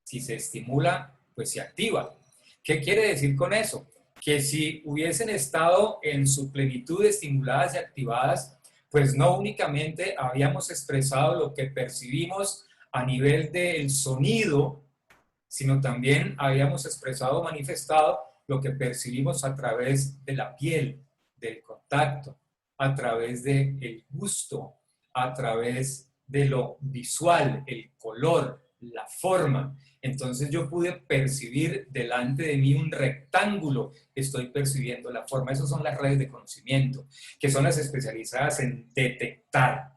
Si se estimula, pues se activa. ¿Qué quiere decir con eso? Que si hubiesen estado en su plenitud estimuladas y activadas, pues no únicamente habíamos expresado lo que percibimos a nivel del sonido, sino también habíamos expresado, manifestado lo que percibimos a través de la piel, del contacto, a través del gusto, a través de lo visual, el color, la forma. Entonces yo pude percibir delante de mí un rectángulo, estoy percibiendo la forma. Esas son las redes de conocimiento, que son las especializadas en detectar.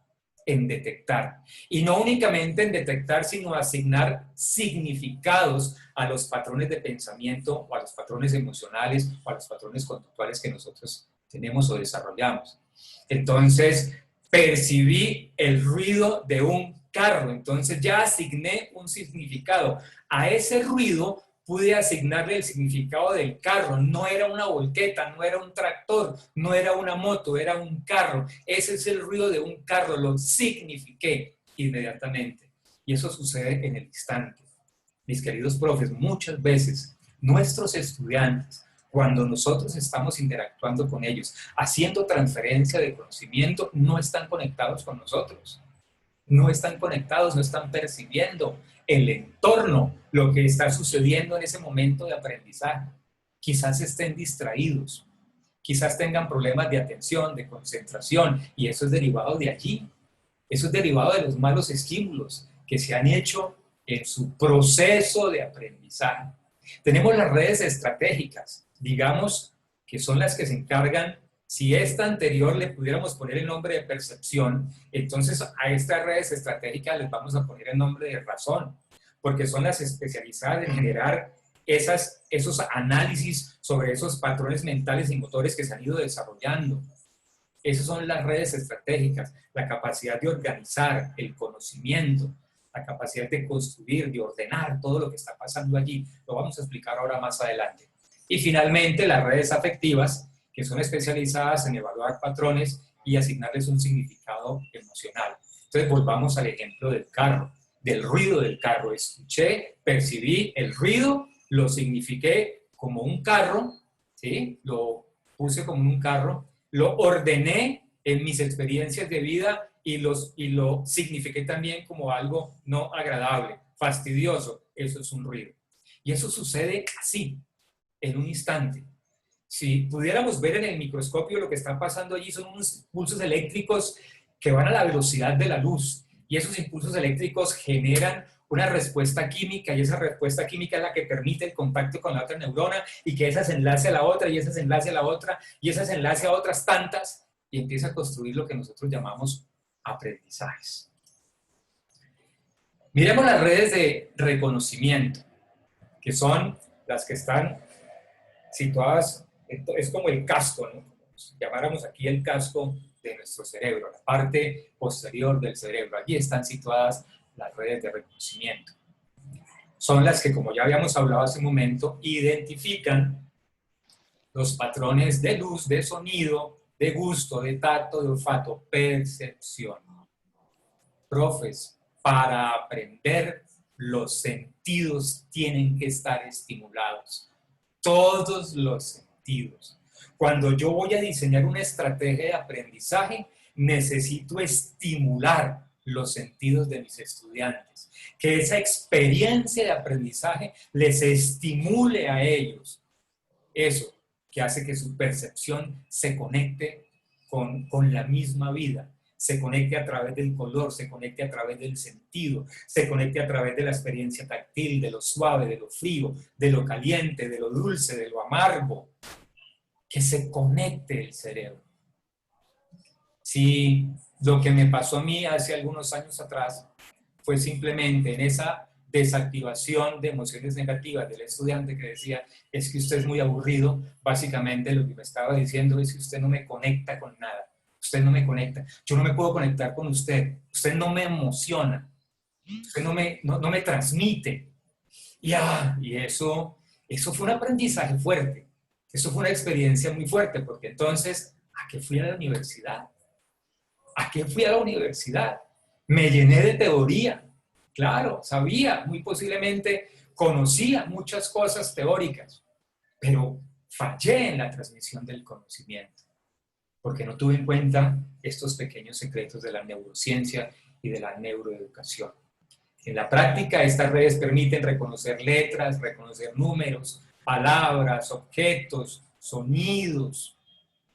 Y no únicamente en detectar, sino asignar significados a los patrones de pensamiento o a los patrones emocionales o a los patrones conductuales que nosotros tenemos o desarrollamos. Entonces, percibí el ruido de un carro, entonces ya asigné un significado. A ese ruido pude asignarle el significado del carro. No era una volqueta, no era un tractor, no era una moto, era un carro. Ese es el ruido de un carro, lo signifiqué inmediatamente. Y eso sucede en el instante. Mis queridos profes, muchas veces nuestros estudiantes, cuando nosotros estamos interactuando con ellos, haciendo transferencia de conocimiento, no están conectados con nosotros. No están conectados, no están percibiendo el entorno, lo que está sucediendo en ese momento de aprendizaje. Quizás estén distraídos, quizás tengan problemas de atención, de concentración, y eso es derivado de allí. Eso es derivado de los malos estímulos que se han hecho en su proceso de aprendizaje. Tenemos las redes estratégicas, digamos, que son las que se encargan. Si esta anterior le pudiéramos poner el nombre de percepción, entonces a estas redes estratégicas les vamos a poner el nombre de razón, porque son las especializadas en generar esos análisis sobre esos patrones mentales y motores que se han ido desarrollando. Esas son las redes estratégicas, la capacidad de organizar el conocimiento, la capacidad de construir, de ordenar todo lo que está pasando allí. Lo vamos a explicar ahora más adelante. Y finalmente las redes afectivas, que son especializadas en evaluar patrones y asignarles un significado emocional. Entonces volvamos al ejemplo del carro, del ruido del carro. Escuché, percibí el ruido, lo signifiqué como un carro, ¿sí? Lo puse como un carro, lo ordené en mis experiencias de vida y lo signifiqué también como algo no agradable, fastidioso. Eso es un ruido. Y eso sucede así, en un instante. Si pudiéramos ver en el microscopio, lo que está pasando allí son unos pulsos eléctricos que van a la velocidad de la luz. y esos impulsos eléctricos generan una respuesta química, y esa respuesta química es la que permite el contacto con la otra neurona, y que esa se enlace a la otra, y esa se enlace a la otra, y esa se enlace a otras tantas, y empieza a construir lo que nosotros llamamos aprendizajes. Miremos las redes de reconocimiento, que son las que están situadas, es como el casco, ¿no? Como si llamáramos aquí el casco de nuestro cerebro, la parte posterior del cerebro. Allí están situadas las redes de reconocimiento. Son las que, como ya habíamos hablado hace un momento, identifican los patrones de luz, de sonido, de gusto, de tacto, de olfato, percepción. Profes, para aprender, los sentidos tienen que estar estimulados. Todos los sentidos. Cuando yo voy a diseñar una estrategia de aprendizaje, necesito estimular los sentidos de mis estudiantes. Que esa experiencia de aprendizaje les estimule a ellos. Eso que hace que su percepción se conecte con la misma vida. Se conecte a través del color, se conecte a través del sentido, se conecte a través de la experiencia táctil, de lo suave, de lo frío, de lo caliente, de lo dulce, de lo amargo. Que se conecte el cerebro. Si lo que me pasó a mí hace algunos años atrás fue simplemente en esa desactivación de emociones negativas del estudiante que decía, es que usted es muy aburrido, básicamente lo que me estaba diciendo es que usted no me conecta con nada. Usted no me conecta, yo no me puedo conectar con usted, usted no me emociona, usted no me transmite. Y eso fue un aprendizaje fuerte, eso fue una experiencia muy fuerte, porque entonces, ¿a qué fui a la universidad? ¿A qué fui a la universidad? Me llené de teoría, claro, sabía, muy posiblemente conocía muchas cosas teóricas, pero fallé en la transmisión del conocimiento, porque no tuve en cuenta estos pequeños secretos de la neurociencia y de la neuroeducación. En la práctica, estas redes permiten reconocer letras, reconocer números, palabras, objetos, sonidos,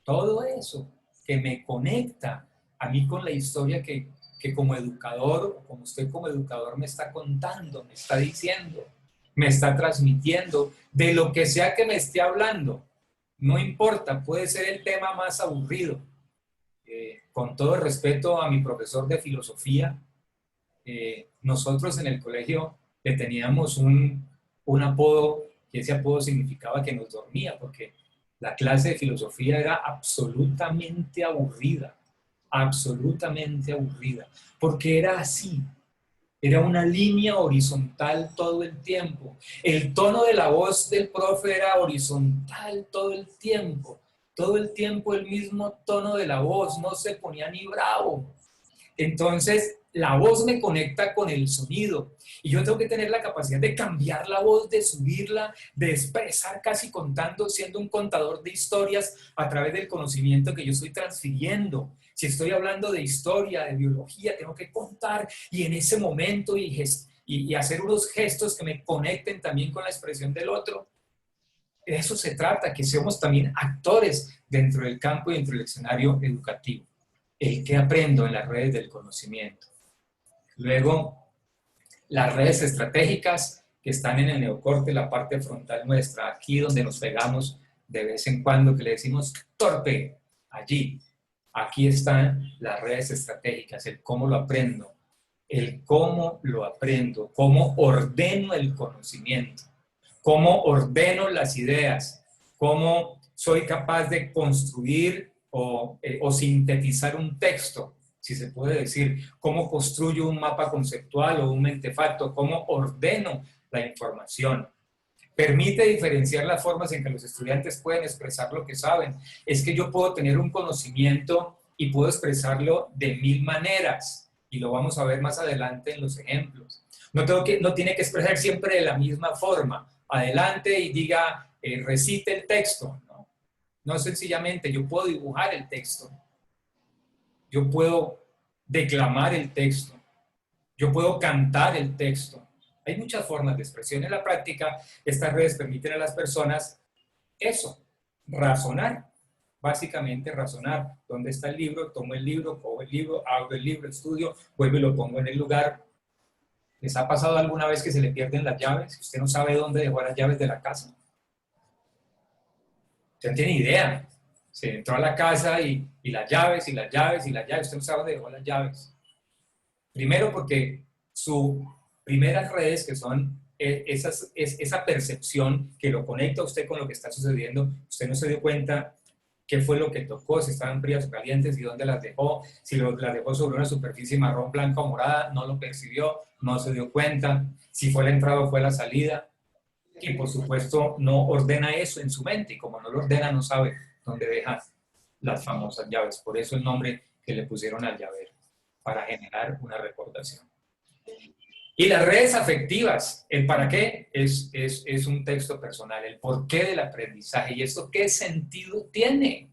todo eso que me conecta a mí con la historia que como educador, o como usted como educador me está contando, me está diciendo, me está transmitiendo, de lo que sea que me esté hablando. No importa, puede ser el tema más aburrido. Con todo el respeto a mi profesor de filosofía, nosotros en el colegio le teníamos un apodo, y ese apodo significaba que nos dormía, porque la clase de filosofía era absolutamente aburrida, porque era así. Era una línea horizontal todo el tiempo. El tono de la voz del profe era horizontal todo el tiempo. Todo el tiempo el mismo tono de la voz, no se ponía ni bravo. Entonces, la voz me conecta con el sonido. Y yo tengo que tener la capacidad de cambiar la voz, de subirla, de expresar casi contando, siendo un contador de historias a través del conocimiento que yo estoy transfiriendo. Si estoy hablando de historia, de biología, tengo que contar y en ese momento y hacer unos gestos que me conecten también con la expresión del otro. De eso se trata, que seamos también actores dentro del campo y dentro del escenario educativo. El que aprendo en las redes del conocimiento. Luego, las redes estratégicas que están en el neocorte, la parte frontal nuestra, aquí donde nos pegamos de vez en cuando, que le decimos torpe, allí. Aquí están las redes estratégicas, el cómo lo aprendo, cómo ordeno el conocimiento, cómo ordeno las ideas, cómo soy capaz de construir o sintetizar un texto, si se puede decir, cómo construyo un mapa conceptual o un mentefacto, cómo ordeno la información. Permite diferenciar las formas en que los estudiantes pueden expresar lo que saben. Es que yo puedo tener un conocimiento y puedo expresarlo de 1000 maneras, y lo vamos a ver más adelante en los ejemplos. No tiene que expresar siempre de la misma forma. Adelante y diga, recite el texto. No sencillamente, yo puedo dibujar el texto. Yo puedo declamar el texto. Yo puedo cantar el texto. Hay muchas formas de expresión. En la práctica, estas redes permiten a las personas eso, razonar, básicamente razonar. ¿Dónde está el libro? Tomo el libro, cojo el libro, abro el libro, estudio, vuelvo y lo pongo en el lugar. ¿Les ha pasado alguna vez que se le pierden las llaves? Que usted no sabe dónde dejó las llaves de la casa. Usted no tiene idea. Se entró a la casa y las llaves, y las llaves, y las llaves. Usted no sabe dónde dejó las llaves. Primero porque sus primeras redes, que son esa percepción que lo conecta a usted con lo que está sucediendo, usted no se dio cuenta qué fue lo que tocó, si estaban frías o calientes y dónde las dejó, si las dejó sobre una superficie marrón, blanca o morada, no lo percibió, no se dio cuenta, si fue la entrada o fue la salida, y por supuesto no ordena eso en su mente, y como no lo ordena no sabe dónde deja las famosas llaves, por eso el nombre que le pusieron al llavero, para generar una recordación. Y las redes afectivas, el para qué es un texto personal, el porqué del aprendizaje. ¿Y esto qué sentido tiene?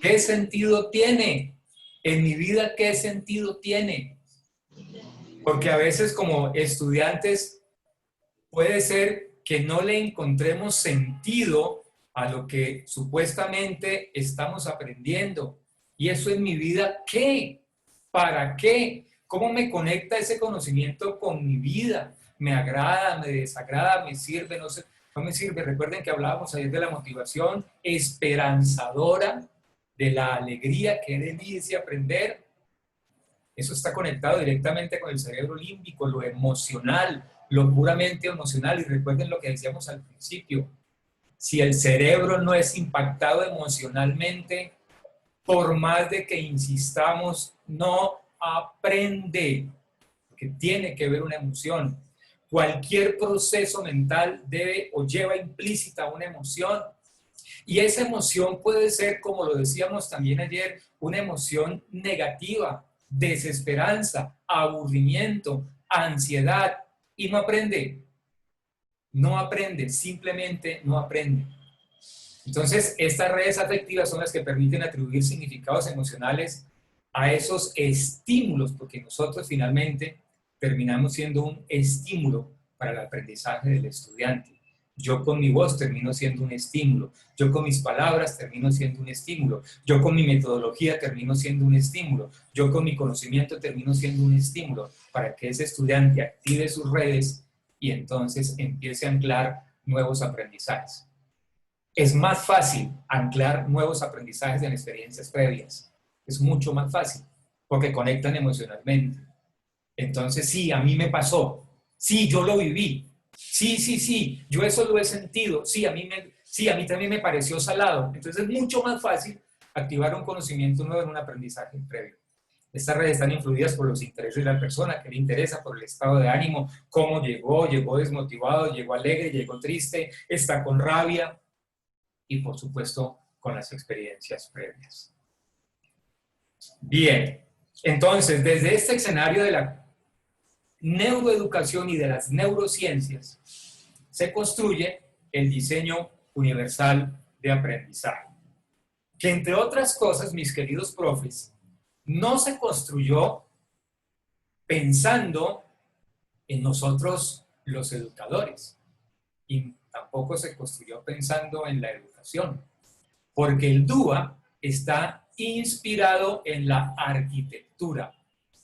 ¿Qué sentido tiene? En mi vida, ¿qué sentido tiene? Porque a veces como estudiantes puede ser que no le encontremos sentido a lo que supuestamente estamos aprendiendo. ¿Y eso en mi vida qué? ¿Para qué? ¿Cómo me conecta ese conocimiento con mi vida? ¿Me agrada, me desagrada, me sirve, no sé, no me sirve? Recuerden que hablábamos ayer de la motivación esperanzadora, de la alegría que de mí dice aprender. Eso está conectado directamente con el cerebro límbico, lo emocional, lo puramente emocional. Y recuerden lo que decíamos al principio. Si el cerebro no es impactado emocionalmente, por más de que insistamos, no aprende, porque tiene que ver una emoción. Cualquier proceso mental debe o lleva implícita una emoción. Y esa emoción puede ser, como lo decíamos también ayer, una emoción negativa, desesperanza, aburrimiento, ansiedad. Y no aprende. No aprende, simplemente no aprende. Entonces, estas redes afectivas son las que permiten atribuir significados emocionales a esos estímulos, porque nosotros finalmente terminamos siendo un estímulo para el aprendizaje del estudiante. Yo con mi voz termino siendo un estímulo, yo con mis palabras termino siendo un estímulo, yo con mi metodología termino siendo un estímulo, yo con mi conocimiento termino siendo un estímulo para que ese estudiante active sus redes y entonces empiece a anclar nuevos aprendizajes. Es más fácil anclar nuevos aprendizajes en experiencias previas. Es mucho más fácil, porque conectan emocionalmente. Entonces, sí, a mí me pasó. Sí, yo lo viví. Sí, yo eso lo he sentido. Sí, a mí también me pareció salado. Entonces, es mucho más fácil activar un conocimiento nuevo en un aprendizaje previo. Estas redes están influidas por los intereses de la persona, que le interesa, por el estado de ánimo, cómo llegó desmotivado, llegó alegre, llegó triste, está con rabia y, por supuesto, con las experiencias previas. Bien, entonces, desde este escenario de la neuroeducación y de las neurociencias, se construye el diseño universal de aprendizaje, que entre otras cosas, mis queridos profes, no se construyó pensando en nosotros los educadores, y tampoco se construyó pensando en la educación, porque el DUA está inspirado en la arquitectura.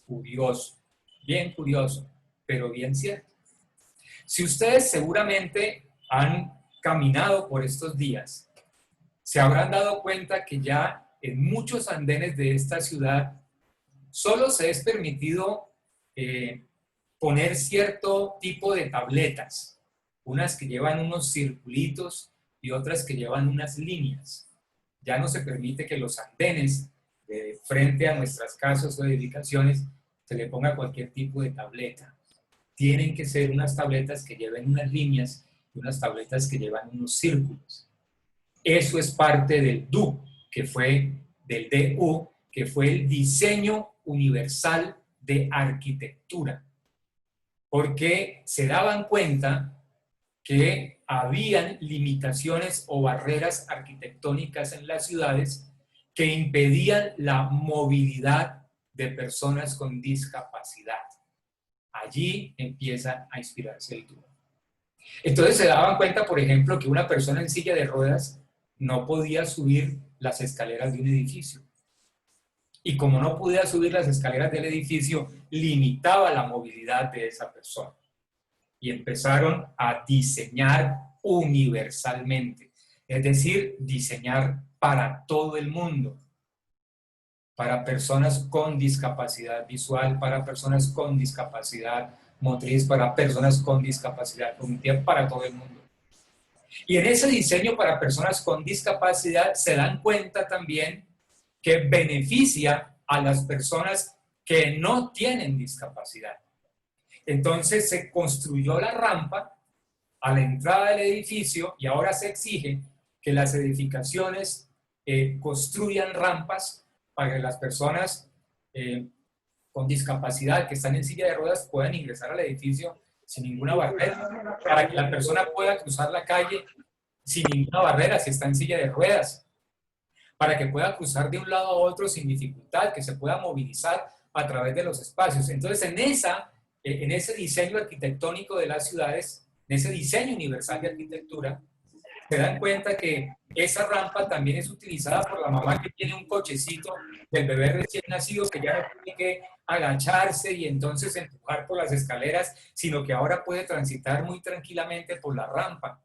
Curioso, bien curioso, pero bien cierto. Si ustedes seguramente han caminado por estos días, se habrán dado cuenta que ya en muchos andenes de esta ciudad solo se es permitido poner cierto tipo de tabletas, unas que llevan unos circulitos y otras que llevan unas líneas. Ya no se permite que los andenes de frente a nuestras casas o edificaciones se le ponga cualquier tipo de tableta. Tienen que ser unas tabletas que lleven unas líneas y unas tabletas que llevan unos círculos. Eso es parte del DU, que fue del DU, que fue el diseño universal de arquitectura, porque se daban cuenta que habían limitaciones o barreras arquitectónicas en las ciudades que impedían la movilidad de personas con discapacidad. Allí empieza a inspirarse el DUA. Entonces se daban cuenta, por ejemplo, que una persona en silla de ruedas no podía subir las escaleras de un edificio. Y como no podía subir las escaleras del edificio, limitaba la movilidad de esa persona. Y empezaron a diseñar universalmente, es decir, diseñar para todo el mundo, para personas con discapacidad visual, para personas con discapacidad motriz, para personas con discapacidad cognitiva, para todo el mundo. Y en ese diseño para personas con discapacidad se dan cuenta también que beneficia a las personas que no tienen discapacidad. Entonces se construyó la rampa a la entrada del edificio y ahora se exige que las edificaciones construyan rampas para que las personas con discapacidad que están en silla de ruedas puedan ingresar al edificio sin ninguna barrera, para que la persona pueda cruzar la calle sin ninguna barrera si está en silla de ruedas, para que pueda cruzar de un lado a otro sin dificultad, que se pueda movilizar a través de los espacios. Entonces, en ese diseño arquitectónico de las ciudades, en ese diseño universal de arquitectura, se dan cuenta que esa rampa también es utilizada por la mamá que tiene un cochecito del bebé recién nacido, que ya no tiene que agacharse y entonces empujar por las escaleras, sino que ahora puede transitar muy tranquilamente por la rampa.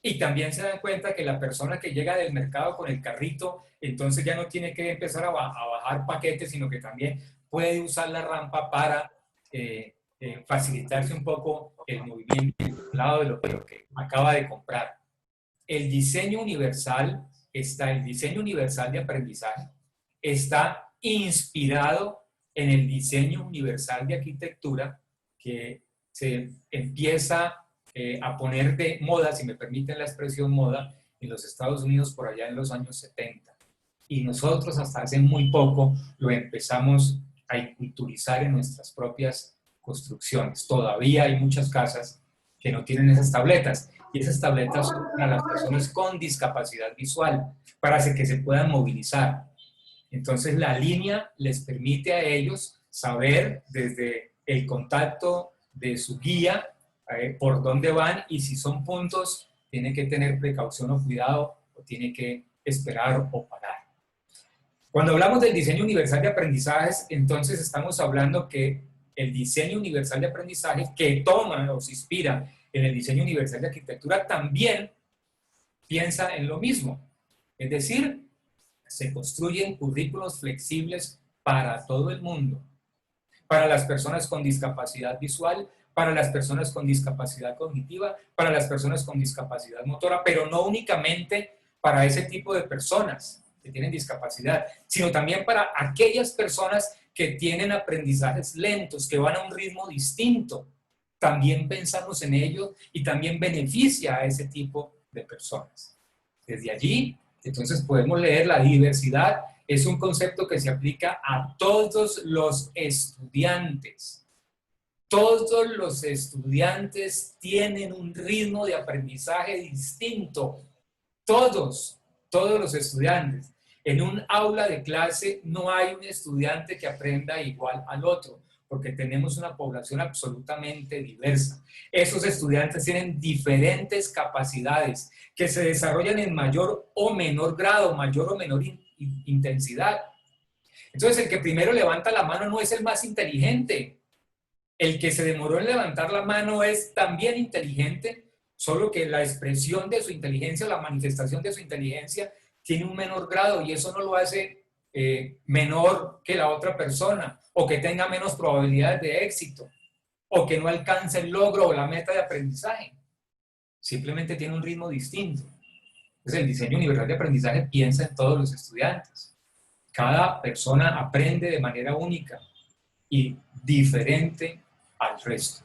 Y también se dan cuenta que la persona que llega del mercado con el carrito, entonces ya no tiene que empezar a bajar paquetes, sino que también puede usar la rampa para facilitarse un poco el movimiento al lado de lo que acaba de comprar. El diseño universal de aprendizaje está inspirado en el diseño universal de arquitectura que se empieza a poner de moda, si me permiten la expresión moda, en los Estados Unidos por allá en los años 70. Y nosotros hasta hace muy poco lo empezamos a inculturizar en nuestras propias construcciones. Todavía hay muchas casas que no tienen esas tabletas, y esas tabletas son para las personas con discapacidad visual, para que se puedan movilizar. Entonces la línea les permite a ellos saber desde el contacto de su guía por dónde van, y si son puntos, tiene que tener precaución o cuidado, o tiene que esperar o parar. Cuando hablamos del diseño universal de aprendizajes, entonces estamos hablando que el diseño universal de aprendizaje, que toma o se inspira en el diseño universal de arquitectura, también piensa en lo mismo. Es decir, se construyen currículos flexibles para todo el mundo, para las personas con discapacidad visual, para las personas con discapacidad cognitiva, para las personas con discapacidad motora, pero no únicamente para ese tipo de personas que tienen discapacidad, sino también para aquellas personas que tienen aprendizajes lentos, que van a un ritmo distinto. También pensamos en ello y también beneficia a ese tipo de personas. Desde allí, entonces podemos leer la diversidad. Es un concepto que se aplica a todos los estudiantes. Todos los estudiantes tienen un ritmo de aprendizaje distinto. Todos los estudiantes. En un aula de clase no hay un estudiante que aprenda igual al otro, porque tenemos una población absolutamente diversa. Esos estudiantes tienen diferentes capacidades que se desarrollan en mayor o menor grado, mayor o menor intensidad. Entonces, el que primero levanta la mano no es el más inteligente. El que se demoró en levantar la mano es también inteligente, solo que la expresión de su inteligencia, la manifestación de su inteligencia, tiene un menor grado, y eso no lo hace menor que la otra persona, o que tenga menos probabilidades de éxito, o que no alcance el logro o la meta de aprendizaje. Simplemente tiene un ritmo distinto. Entonces, el diseño universal de aprendizaje piensa en todos los estudiantes. Cada persona aprende de manera única y diferente al resto.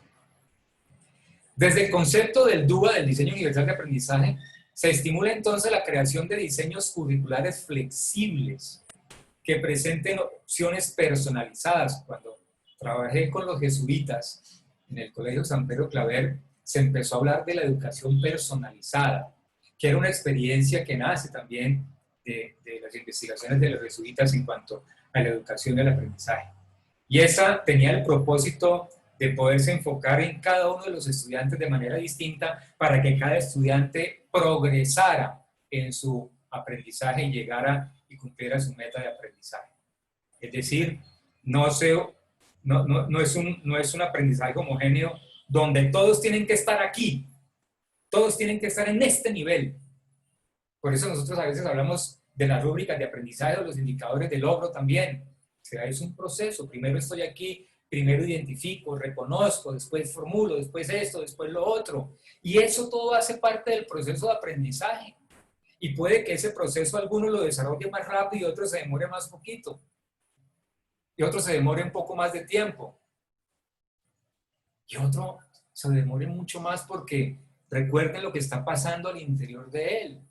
Desde el concepto del DUA, del diseño universal de aprendizaje, se estimula entonces la creación de diseños curriculares flexibles que presenten opciones personalizadas. Cuando trabajé con los jesuitas en el Colegio San Pedro Claver, se empezó a hablar de la educación personalizada, que era una experiencia que nace también de las investigaciones de los jesuitas en cuanto a la educación y el aprendizaje. Y esa tenía el propósito de poderse enfocar en cada uno de los estudiantes de manera distinta para que cada estudiante progresara en su aprendizaje y llegara y cumpliera su meta de aprendizaje. Es decir, no es un aprendizaje homogéneo donde todos tienen que estar aquí, todos tienen que estar en este nivel. Por eso nosotros a veces hablamos de las rúbricas de aprendizaje o los indicadores de logro también. O sea, es un proceso. Primero estoy aquí, primero identifico, reconozco, después formulo, después esto, después lo otro. Y eso todo hace parte del proceso de aprendizaje. Y puede que ese proceso algunos lo desarrolle más rápido y otros se demore más poquito. Y otros se demore un poco más de tiempo. Y otro se demore mucho más porque recuerden lo que está pasando al interior de él.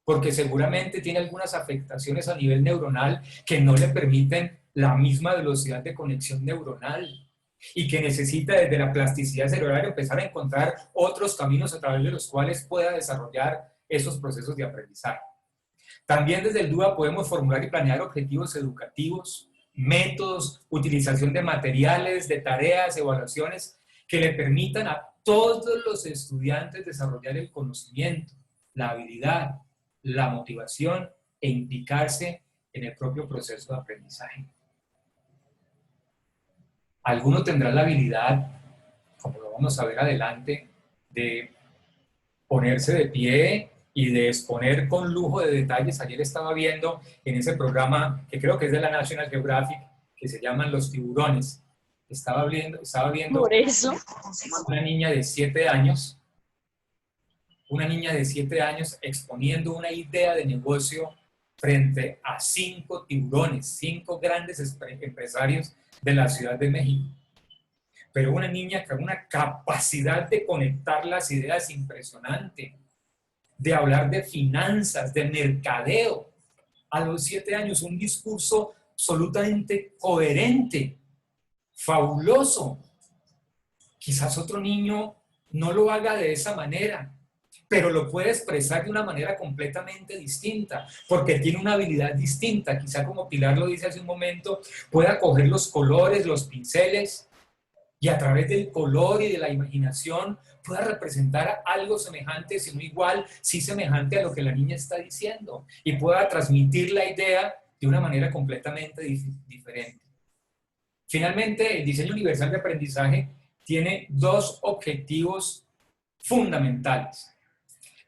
Porque seguramente tiene algunas afectaciones a nivel neuronal que no le permiten la misma velocidad de conexión neuronal y que necesita desde la plasticidad cerebral empezar a encontrar otros caminos a través de los cuales pueda desarrollar esos procesos de aprendizaje. También desde el DUA podemos formular y planear objetivos educativos, métodos, utilización de materiales, de tareas, evaluaciones que le permitan a todos los estudiantes desarrollar el conocimiento, la habilidad, la motivación e implicarse en el propio proceso de aprendizaje. Alguno tendrá la habilidad, como lo vamos a ver adelante, de ponerse de pie y de exponer con lujo de detalles. Ayer estaba viendo en ese programa, que creo que es de la National Geographic, que se llaman Los Tiburones. Estaba viendo Por eso. una niña de 7 años, exponiendo una idea de negocio frente a 5 tiburones, 5 grandes empresarios de la Ciudad de México. Pero una niña con una capacidad de conectar las ideas impresionante, de hablar de finanzas, de mercadeo. A los 7 años, un discurso absolutamente coherente, fabuloso. Quizás otro niño no lo haga de esa manera, pero lo puede expresar de una manera completamente distinta, porque tiene una habilidad distinta. Quizá, como Pilar lo dice hace un momento, pueda coger los colores, los pinceles, y a través del color y de la imaginación pueda representar algo semejante, si no igual, sí semejante a lo que la niña está diciendo, y pueda transmitir la idea de una manera completamente diferente. Finalmente, el diseño universal de aprendizaje tiene 2 objetivos fundamentales.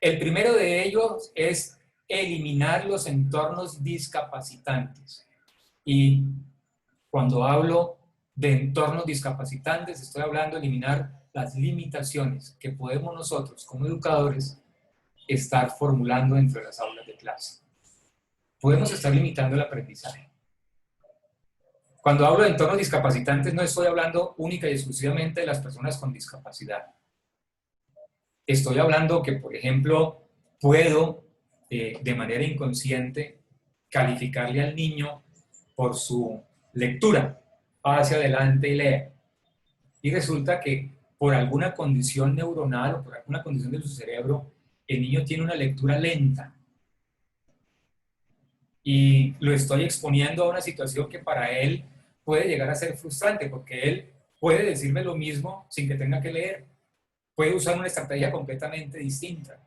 El primero de ellos es eliminar los entornos discapacitantes. Y cuando hablo de entornos discapacitantes, estoy hablando de eliminar las limitaciones que podemos nosotros, como educadores, estar formulando dentro de las aulas de clase. Podemos estar limitando el aprendizaje. Cuando hablo de entornos discapacitantes, no estoy hablando única y exclusivamente de las personas con discapacidad. Estoy hablando que, por ejemplo, puedo, de manera inconsciente, calificarle al niño por su lectura. Hacia adelante y lea. Y resulta que por alguna condición neuronal o por alguna condición de su cerebro, el niño tiene una lectura lenta. Y lo estoy exponiendo a una situación que para él puede llegar a ser frustrante, porque él puede decirme lo mismo sin que tenga que leer. Puede usar una estrategia completamente distinta.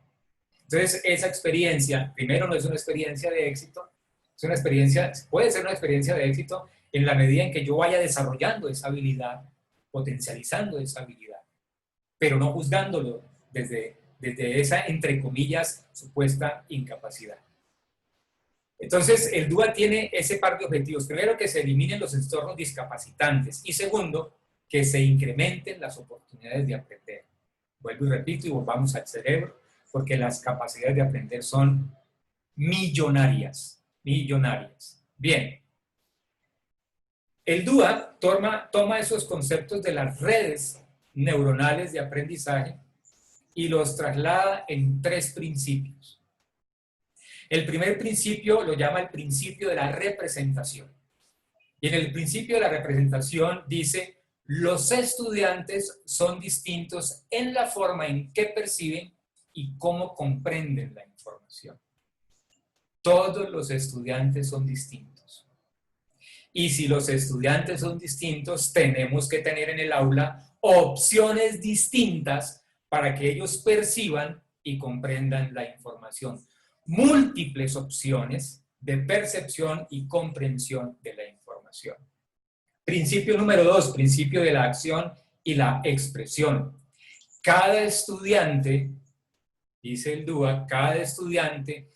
Entonces, esa experiencia, primero, no es una experiencia de éxito, es una experiencia, puede ser una experiencia de éxito en la medida en que yo vaya desarrollando esa habilidad, potencializando esa habilidad, pero no juzgándolo desde esa, entre comillas, supuesta incapacidad. Entonces, el DUA tiene ese par de objetivos. Primero, que se eliminen los entornos discapacitantes. Y segundo, que se incrementen las oportunidades de aprender. Vuelvo y repito y volvamos al cerebro, porque las capacidades de aprender son millonarias. Millonarias. Bien. El DUA toma esos conceptos de las redes neuronales de aprendizaje y los traslada en 3 principios. El primer principio lo llama el principio de la representación. Y en el principio de la representación dice: los estudiantes son distintos en la forma en que perciben y cómo comprenden la información. Todos los estudiantes son distintos. Y si los estudiantes son distintos, tenemos que tener en el aula opciones distintas para que ellos perciban y comprendan la información. múltiples opciones de percepción y comprensión de la información. Principio número 2, principio de la acción y la expresión. Cada estudiante, dice el DUA, cada estudiante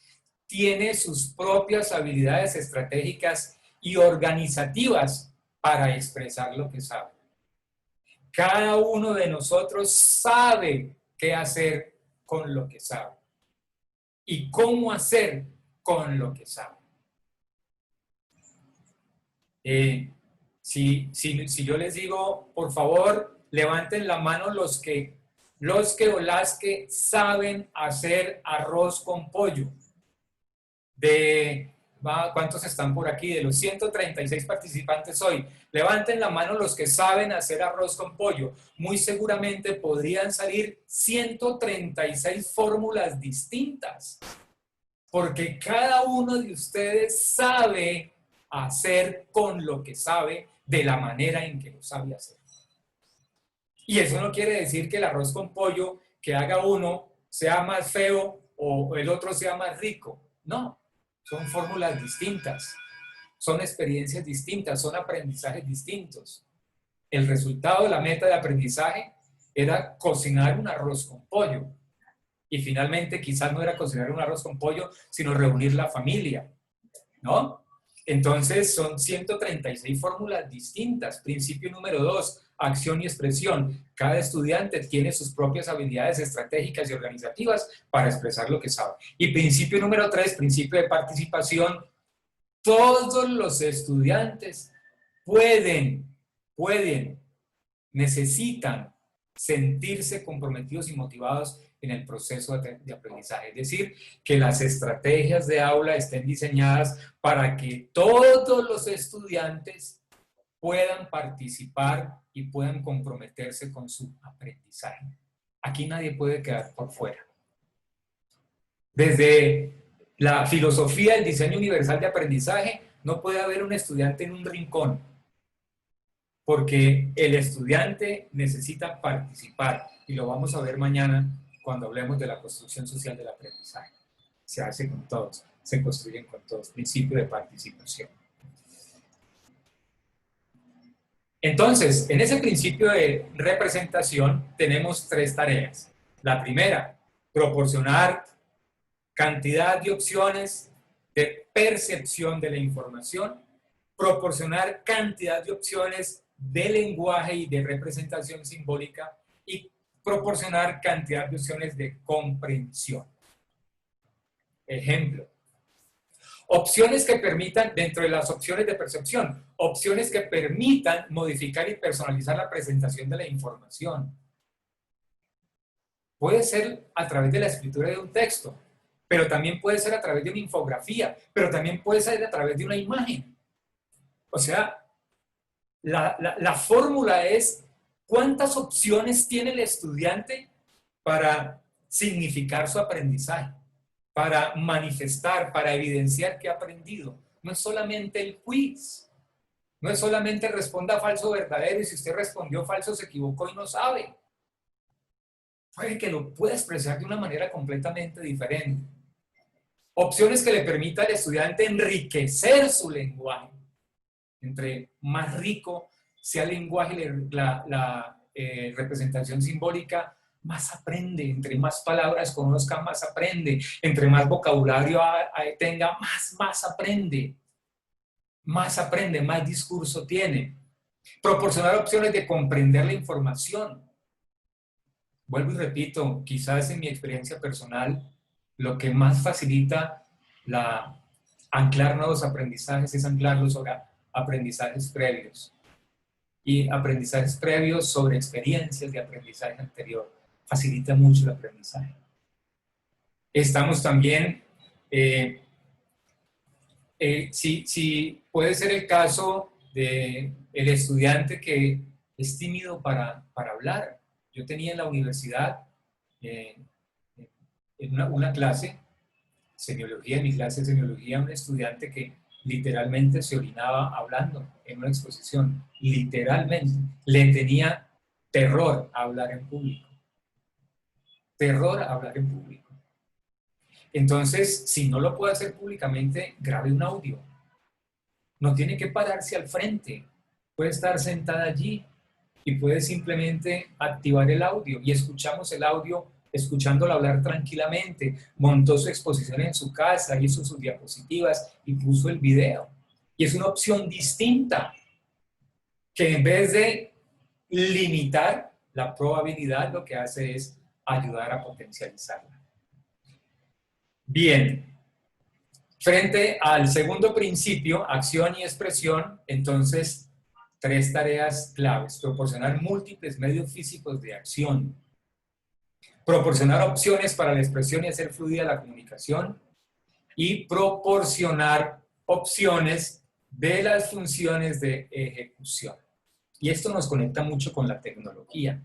tiene sus propias habilidades estratégicas y organizativas para expresar lo que sabe. Cada uno de nosotros sabe qué hacer con lo que sabe y cómo hacer con lo que sabe. Si yo les digo, por favor, levanten la mano los que o las que saben hacer arroz con pollo. ¿Cuántos están por aquí? De los 136 participantes hoy, levanten la mano los que saben hacer arroz con pollo. Muy seguramente podrían salir 136 fórmulas distintas, porque cada uno de ustedes sabe hacer con lo que sabe de la manera en que lo sabe hacer. Y eso no quiere decir que el arroz con pollo que haga uno sea más feo o el otro sea más rico. No. Son fórmulas distintas, son experiencias distintas, son aprendizajes distintos. El resultado de la meta de aprendizaje era cocinar un arroz con pollo. Y finalmente quizás no era cocinar un arroz con pollo, sino reunir la familia, ¿no? Entonces son 136 fórmulas distintas. Principio número 2, acción y expresión. Cada estudiante tiene sus propias habilidades estratégicas y organizativas para expresar lo que sabe. Y principio número 3, principio de participación. Todos los estudiantes necesitan sentirse comprometidos y motivados en el proceso de aprendizaje. Es decir, que las estrategias de aula estén diseñadas para que todos los estudiantes puedan participar y puedan comprometerse con su aprendizaje. Aquí nadie puede quedar por fuera. Desde la filosofía del diseño universal de aprendizaje, no puede haber un estudiante en un rincón, porque el estudiante necesita participar, y lo vamos a ver mañana cuando hablemos de la construcción social del aprendizaje. Se hace con todos, se construyen con todos, principio de participación. Entonces, en ese principio de representación tenemos 3 tareas. La primera, proporcionar cantidad de opciones de percepción de la información, proporcionar cantidad de opciones de lenguaje y de representación simbólica y proporcionar cantidad de opciones de comprensión. Ejemplo. Opciones que permitan, dentro de las opciones de percepción, opciones que permitan modificar y personalizar la presentación de la información. Puede ser a través de la escritura de un texto, pero también puede ser a través de una infografía, pero también puede ser a través de una imagen. O sea, la fórmula es cuántas opciones tiene el estudiante para significar su aprendizaje, para manifestar, para evidenciar que ha aprendido. No es solamente el quiz, no es solamente responda falso o verdadero y si usted respondió falso se equivocó y no sabe. Puede que lo pueda expresar de una manera completamente diferente. Opciones que le permita al estudiante enriquecer su lenguaje. Entre más rico sea el lenguaje y la representación simbólica, más aprende. Entre más palabras conozca, más aprende. Entre más vocabulario tenga, más aprende. Más aprende, más discurso tiene. Proporcionar opciones de comprender la información. Vuelvo y repito, quizás en mi experiencia personal, lo que más facilita anclar nuevos aprendizajes es anclarlos sobre aprendizajes previos. Y aprendizajes previos sobre experiencias de aprendizaje anterior. Facilita mucho el aprendizaje. Estamos también, si puede ser el caso del estudiante que es tímido para hablar. Yo tenía en la universidad, en una clase, semiología, en mi clase de semiología, un estudiante que literalmente se orinaba hablando en una exposición. Literalmente. Le tenía terror a hablar en público. Terror a hablar en público. Entonces, si no lo puede hacer públicamente, grabe un audio. No tiene que pararse al frente. Puede estar sentada allí y puede simplemente activar el audio. Y escuchamos el audio escuchándola hablar tranquilamente. Montó su exposición en su casa, hizo sus diapositivas y puso el video. Y es una opción distinta, que en vez de limitar la probabilidad, lo que hace es ayudar a potencializarla. Bien, frente al segundo principio, acción y expresión, entonces, 3 tareas claves: proporcionar múltiples medios físicos de acción, proporcionar opciones para la expresión y hacer fluida la comunicación, y proporcionar opciones de las funciones de ejecución. Y esto nos conecta mucho con la tecnología.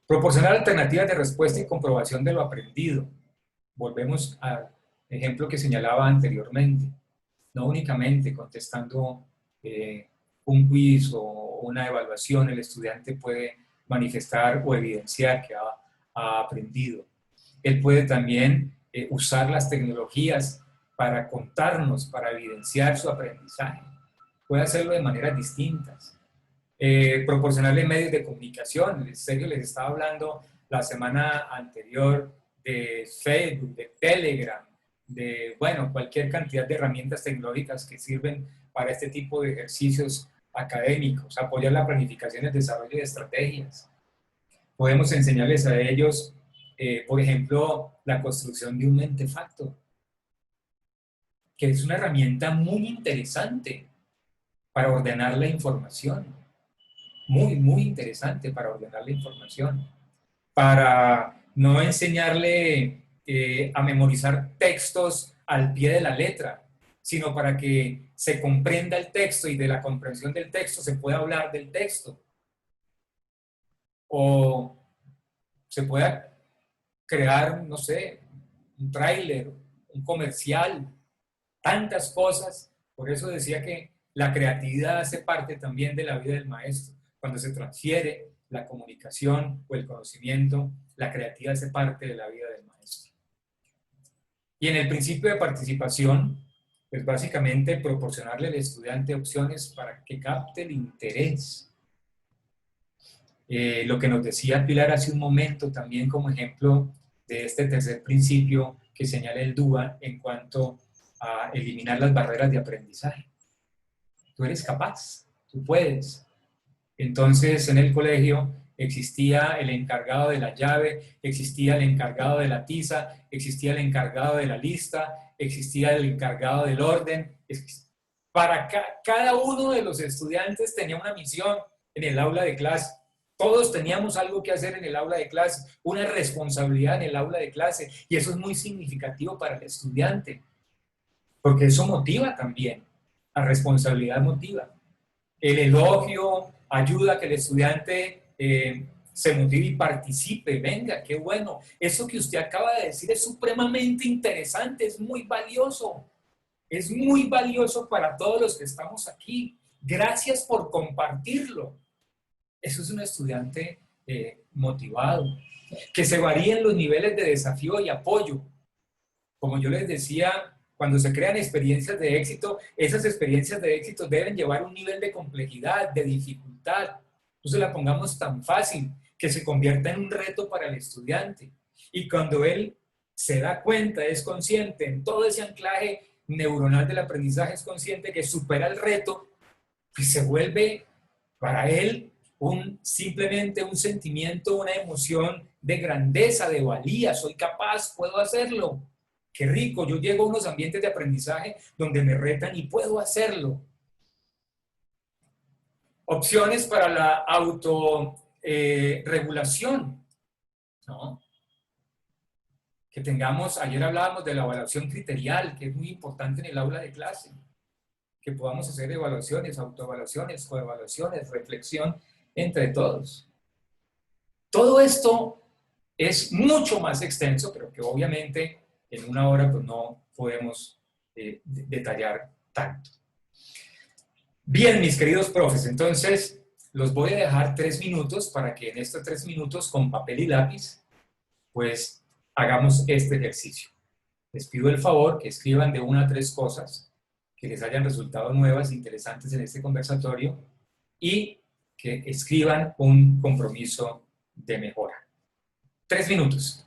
Proporcionar alternativas de respuesta y comprobación de lo aprendido. Volvemos al ejemplo que señalaba anteriormente. No únicamente contestando un quiz o una evaluación, el estudiante puede manifestar o evidenciar que ha aprendido. Él puede también usar las tecnologías para contarnos, para evidenciar su aprendizaje. Puede hacerlo de maneras distintas. Proporcionarle medios de comunicación. En serio, les estaba hablando la semana anterior de Facebook, de Telegram, de, bueno, cualquier cantidad de herramientas tecnológicas que sirven para este tipo de ejercicios académicos. Apoyar la planificación y el desarrollo de estrategias. Podemos enseñarles a ellos, por ejemplo, la construcción de un mentefacto, que es una herramienta muy interesante para ordenar la información. Muy interesante para ordenar la información. Para no enseñarle a memorizar textos al pie de la letra, sino para que se comprenda el texto y de la comprensión del texto se pueda hablar del texto. O se pueda crear, no sé, un tráiler, un comercial, tantas cosas. Por eso decía que la creatividad hace parte también de la vida del maestro. Cuando se transfiere la comunicación o el conocimiento, la creatividad hace parte de la vida del maestro. Y en el principio de participación, pues básicamente proporcionarle al estudiante opciones para que capte el interés. Lo que nos decía Pilar hace un momento también como ejemplo de este tercer principio que señala el DUA en cuanto a eliminar las barreras de aprendizaje. Tú eres capaz, tú puedes. Entonces en el colegio existía el encargado de la llave, existía el encargado de la tiza, existía el encargado de la lista, existía el encargado del orden. Para cada uno de los estudiantes tenía una misión en el aula de clase. Todos teníamos algo que hacer en el aula de clase, una responsabilidad en el aula de clase, y eso es muy significativo para el estudiante, porque eso motiva también, la responsabilidad motiva. El elogio ayuda a que el estudiante se motive y participe. Venga, qué bueno, eso que usted acaba de decir es supremamente interesante, es muy valioso para todos los que estamos aquí. Gracias por compartirlo. Eso es un estudiante motivado, que se varíen los niveles de desafío y apoyo. Como yo les decía, cuando se crean experiencias de éxito, esas experiencias de éxito deben llevar un nivel de complejidad, de dificultad. No se la pongamos tan fácil, que se convierta en un reto para el estudiante. Y cuando él se da cuenta, es consciente, en todo ese anclaje neuronal del aprendizaje, es consciente que supera el reto, pues se vuelve para él simplemente un sentimiento, una emoción de grandeza, de valía. Soy capaz, puedo hacerlo. Qué rico, yo llego a unos ambientes de aprendizaje donde me retan y puedo hacerlo. Opciones para la autorregulación, ¿no? Que tengamos, ayer hablábamos de la evaluación criterial, que es muy importante en el aula de clase. Que podamos hacer evaluaciones, autoevaluaciones, coevaluaciones, reflexión entre todos. Todo esto es mucho más extenso, pero que obviamente en una hora pues no podemos detallar tanto. Bien, mis queridos profes, entonces los voy a dejar 3 minutos para que en estos 3 minutos con papel y lápiz pues hagamos este ejercicio. les pido el favor que escriban de 1 a 3 cosas que les hayan resultado nuevas, interesantes en este conversatorio y que escriban un compromiso de mejora. 3 minutos.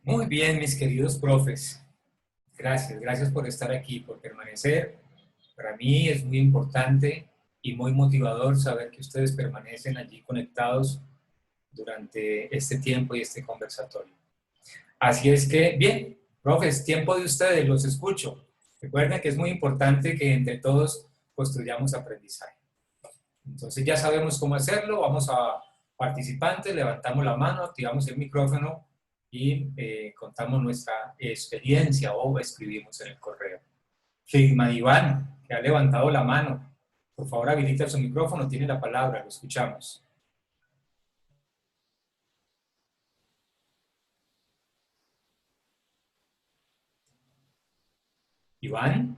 Muy bien, mis queridos profes. Gracias por estar aquí, por permanecer. Para mí es muy importante y muy motivador saber que ustedes permanecen allí conectados durante este tiempo y este conversatorio. Así es que, bien, profes, tiempo de ustedes, los escucho. Recuerden que es muy importante que entre todos construyamos aprendizaje. Entonces ya sabemos cómo hacerlo, vamos a participantes, levantamos la mano, activamos el micrófono y contamos nuestra experiencia o escribimos en el correo. Figma Iván, que ha levantado la mano, por favor habilita su micrófono, tiene la palabra, lo escuchamos. Iván.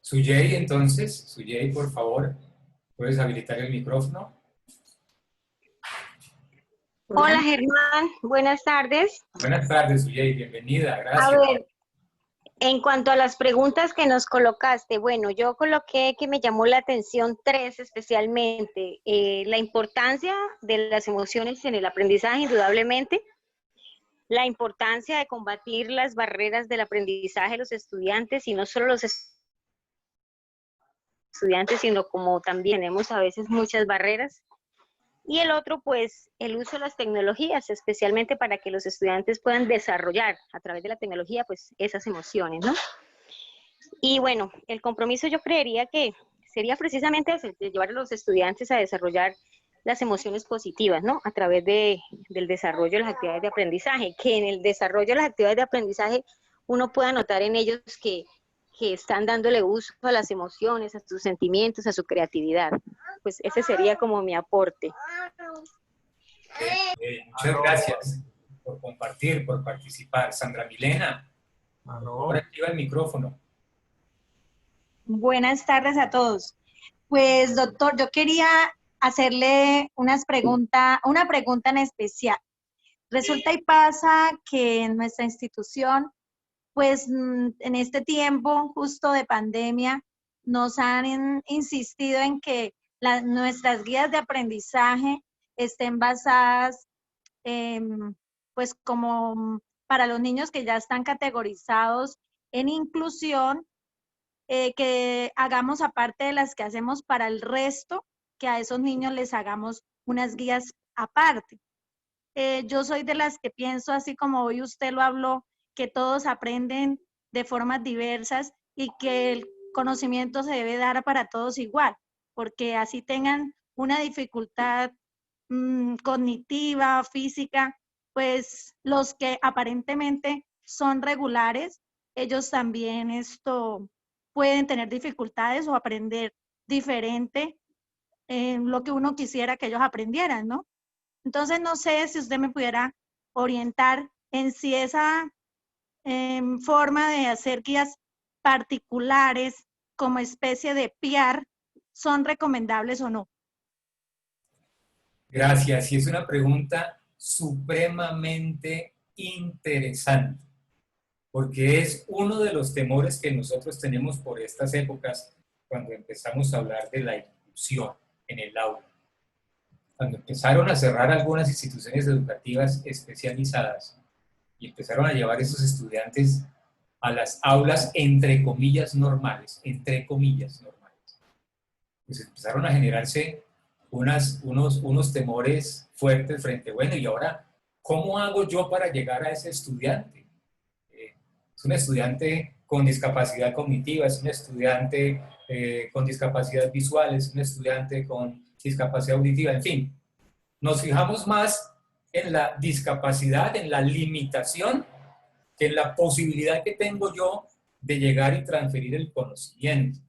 Suyei, entonces, Suyei, por favor, ¿puedes habilitar el micrófono? Hola Germán, buenas tardes. Buenas tardes, Suyei, bienvenida, gracias. A ver, en cuanto a las preguntas que nos colocaste, bueno, yo coloqué que me llamó la atención 3 especialmente. La importancia de las emociones en el aprendizaje, indudablemente. La importancia de combatir las barreras del aprendizaje de los estudiantes, y no solo los estudiantes, sino como también tenemos a veces muchas barreras. Y el otro, pues, el uso de las tecnologías, especialmente para que los estudiantes puedan desarrollar a través de la tecnología, pues, esas emociones, ¿no? Y bueno, el compromiso yo creería que sería precisamente ese, de llevar a los estudiantes a desarrollar las emociones positivas, ¿no? A través del desarrollo de las actividades de aprendizaje, que en el desarrollo de las actividades de aprendizaje uno pueda notar en ellos que que están dándole uso a las emociones, a sus sentimientos, a su creatividad. Pues ese sería como mi aporte. Muchas gracias por compartir, por participar. Sandra Milena, ahora activa el micrófono. Buenas tardes a todos. Pues, doctor, yo quería hacerle una pregunta en especial. Resulta y pasa que en nuestra institución, pues en este tiempo justo de pandemia, nos han insistido en que nuestras guías de aprendizaje estén basadas, pues como para los niños que ya están categorizados en inclusión, que hagamos aparte de las que hacemos para el resto, que a esos niños les hagamos unas guías aparte. Yo soy de las que pienso, así como hoy usted lo habló, que todos aprenden de formas diversas y que el conocimiento se debe dar para todos igual, porque así tengan una dificultad cognitiva, física, pues los que aparentemente son regulares, ellos también pueden tener dificultades o aprender diferente en lo que uno quisiera que ellos aprendieran, ¿no? Entonces, no sé si usted me pudiera orientar en si esa forma de hacer guías particulares como especie de PIAR son recomendables o no. Gracias, y es una pregunta supremamente interesante, porque es uno de los temores que nosotros tenemos por estas épocas cuando empezamos a hablar de la inclusión en el aula. Cuando empezaron a cerrar algunas instituciones educativas especializadas y empezaron a llevar a esos estudiantes a las aulas entre comillas normales, pues empezaron a generarse unos temores fuertes frente, bueno, y ahora, ¿cómo hago yo para llegar a ese estudiante? Es un estudiante con discapacidad cognitiva, es un estudiante con discapacidad visual, es un estudiante con discapacidad auditiva, en fin. Nos fijamos más en la discapacidad, en la limitación, que en la posibilidad que tengo yo de llegar y transferir el conocimiento.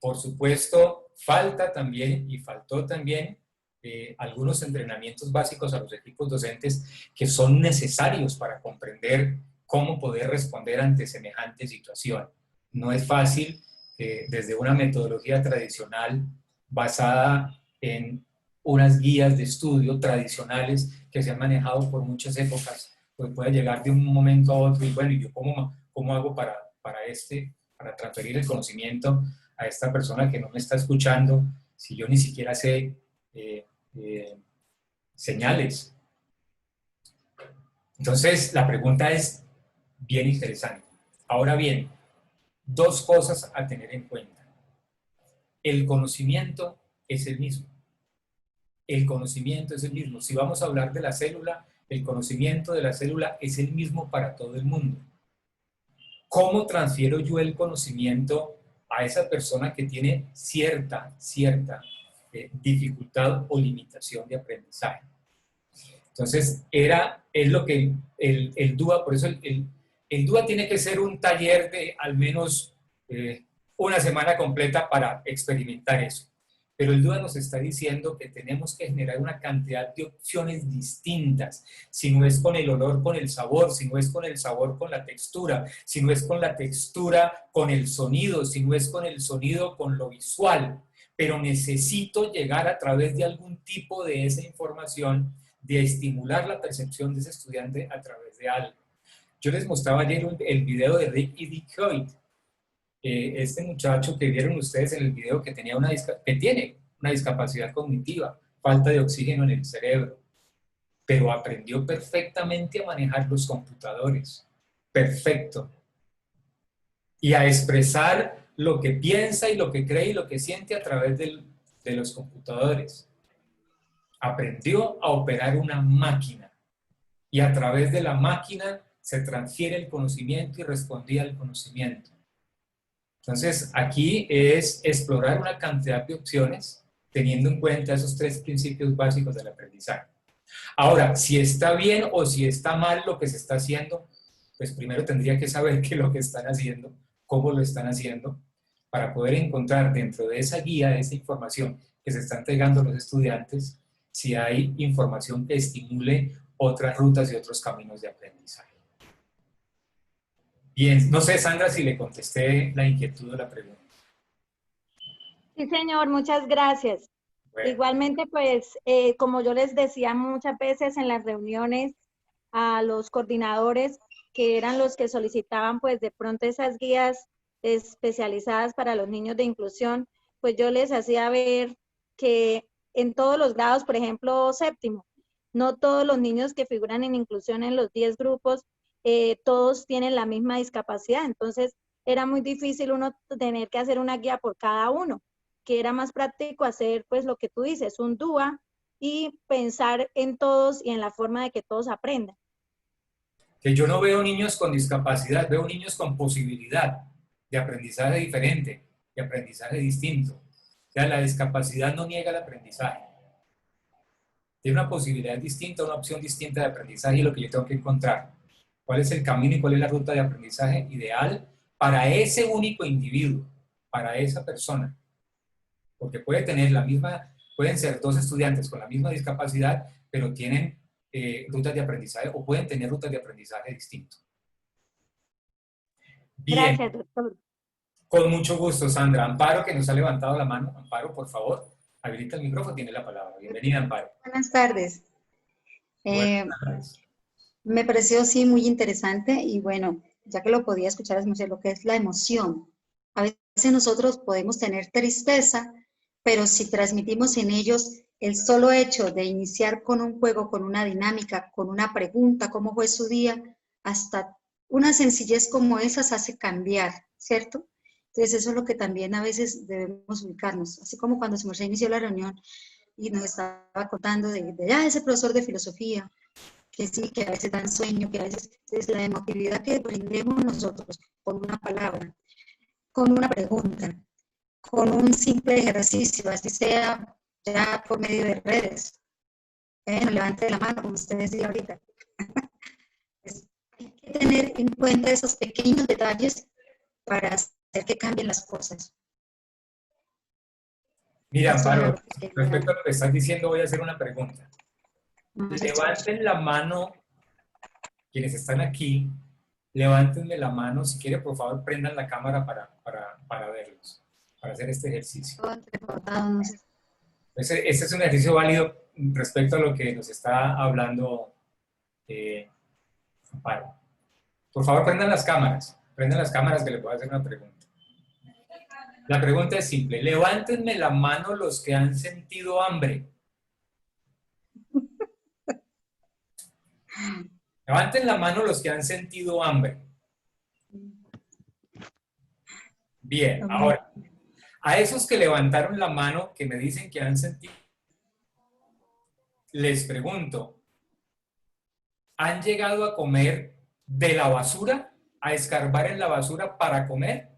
Por supuesto, faltó también algunos entrenamientos básicos a los equipos docentes que son necesarios para comprender cómo poder responder ante semejante situación. No es fácil, desde una metodología tradicional basada en unas guías de estudio tradicionales que se han manejado por muchas épocas, pues puede llegar de un momento a otro y bueno, ¿y yo cómo hago para transferir el conocimiento a esta persona que no me está escuchando si yo ni siquiera sé señales? Entonces, la pregunta es bien interesante. Ahora bien, dos cosas a tener en cuenta. El conocimiento es el mismo. El conocimiento es el mismo. Si vamos a hablar de la célula, el conocimiento de la célula es el mismo para todo el mundo. ¿Cómo transfiero yo el conocimiento a esa persona que tiene cierta dificultad o limitación de aprendizaje? Entonces, es lo que el DUA, por eso el DUA tiene que ser un taller de al menos una semana completa para experimentar eso. Pero el DUA nos está diciendo que tenemos que generar una cantidad de opciones distintas. Si no es con el olor, con el sabor, si no es con el sabor, con la textura, si no es con la textura, con el sonido, si no es con el sonido, con lo visual. Pero necesito llegar a través de algún tipo de esa información, de estimular la percepción de ese estudiante a través de algo. Yo les mostraba ayer el video de Rick y Dick Hoyt. Este muchacho que vieron ustedes en el video que tiene una discapacidad cognitiva, falta de oxígeno en el cerebro, pero aprendió perfectamente a manejar los computadores, perfecto, y a expresar lo que piensa y lo que cree y lo que siente a través de los computadores. Aprendió a operar una máquina y a través de la máquina se transfiere el conocimiento y respondía al conocimiento. Entonces, aquí es explorar una cantidad de opciones teniendo en cuenta esos tres principios básicos del aprendizaje. Ahora, si está bien o si está mal lo que se está haciendo, pues primero tendría que saber que lo que están haciendo cómo lo están haciendo, para poder encontrar dentro de esa guía, de esa información que se está entregando a los estudiantes, si hay información que estimule otras rutas y otros caminos de aprendizaje. Bien, no sé, Sandra, si le contesté la inquietud o la pregunta. Sí, señor, muchas gracias. Bueno. Igualmente, pues, como yo les decía muchas veces en las reuniones a los coordinadores, que eran los que solicitaban, pues, de pronto esas guías especializadas para los niños de inclusión, pues yo les hacía ver que en todos los grados, por ejemplo, séptimo, no todos los niños que figuran en inclusión en los 10 grupos, todos tienen la misma discapacidad. Entonces, era muy difícil uno tener que hacer una guía por cada uno, que era más práctico hacer, pues, lo que tú dices, un DUA y pensar en todos y en la forma de que todos aprendan. Que yo no veo niños con discapacidad, veo niños con posibilidad de aprendizaje diferente, de aprendizaje distinto. O sea, la discapacidad no niega el aprendizaje. Tiene una posibilidad distinta, una opción distinta de aprendizaje, y lo que yo tengo que encontrar. ¿Cuál es el camino y cuál es la ruta de aprendizaje ideal para ese único individuo, para esa persona? Porque puede tener la misma, pueden ser dos estudiantes con la misma discapacidad, pero tienen rutas de aprendizaje, o pueden tener rutas de aprendizaje distintos. Bien. Gracias, doctor. Con mucho gusto, Sandra. Amparo, que nos ha levantado la mano. Amparo, por favor, habilita el micrófono, tiene la palabra. Bienvenida, Amparo. Buenas tardes. Buenas tardes. Me pareció, sí, muy interesante, y bueno, ya que lo podía escuchar, es lo que es la emoción. A veces nosotros podemos tener tristeza, pero si transmitimos en ellos el solo hecho de iniciar con un juego, con una dinámica, con una pregunta, cómo fue su día, hasta una sencillez como esas hace cambiar, ¿cierto? Entonces eso es lo que también a veces debemos ubicarnos. Así como cuando se inició la reunión y nos estaba contando de ese profesor de filosofía, que sí, que a veces dan sueño, que a veces es la emotividad que brindemos nosotros con una palabra, con una pregunta, con un simple ejercicio, así sea ya por medio de redes. No levante la mano, como usted decía ahorita. Hay que tener en cuenta esos pequeños detalles para hacer que cambien las cosas. Mira, Amparo, respecto a lo que estás diciendo, voy a hacer una pregunta. Levanten la mano, quienes están aquí, levántenme la mano, si quiere, por favor, prendan la cámara para verlos, para hacer este ejercicio. Este es un ejercicio válido respecto a lo que nos está hablando Amparo. Por favor, prendan las cámaras que le puedo hacer una pregunta. La pregunta es simple, levántenme la mano los que han sentido hambre. Levanten la mano los que han sentido hambre. Bien, ahora, a esos que levantaron la mano, que me dicen que han sentido, les pregunto, ¿han llegado a comer de la basura? ¿A escarbar en la basura para comer?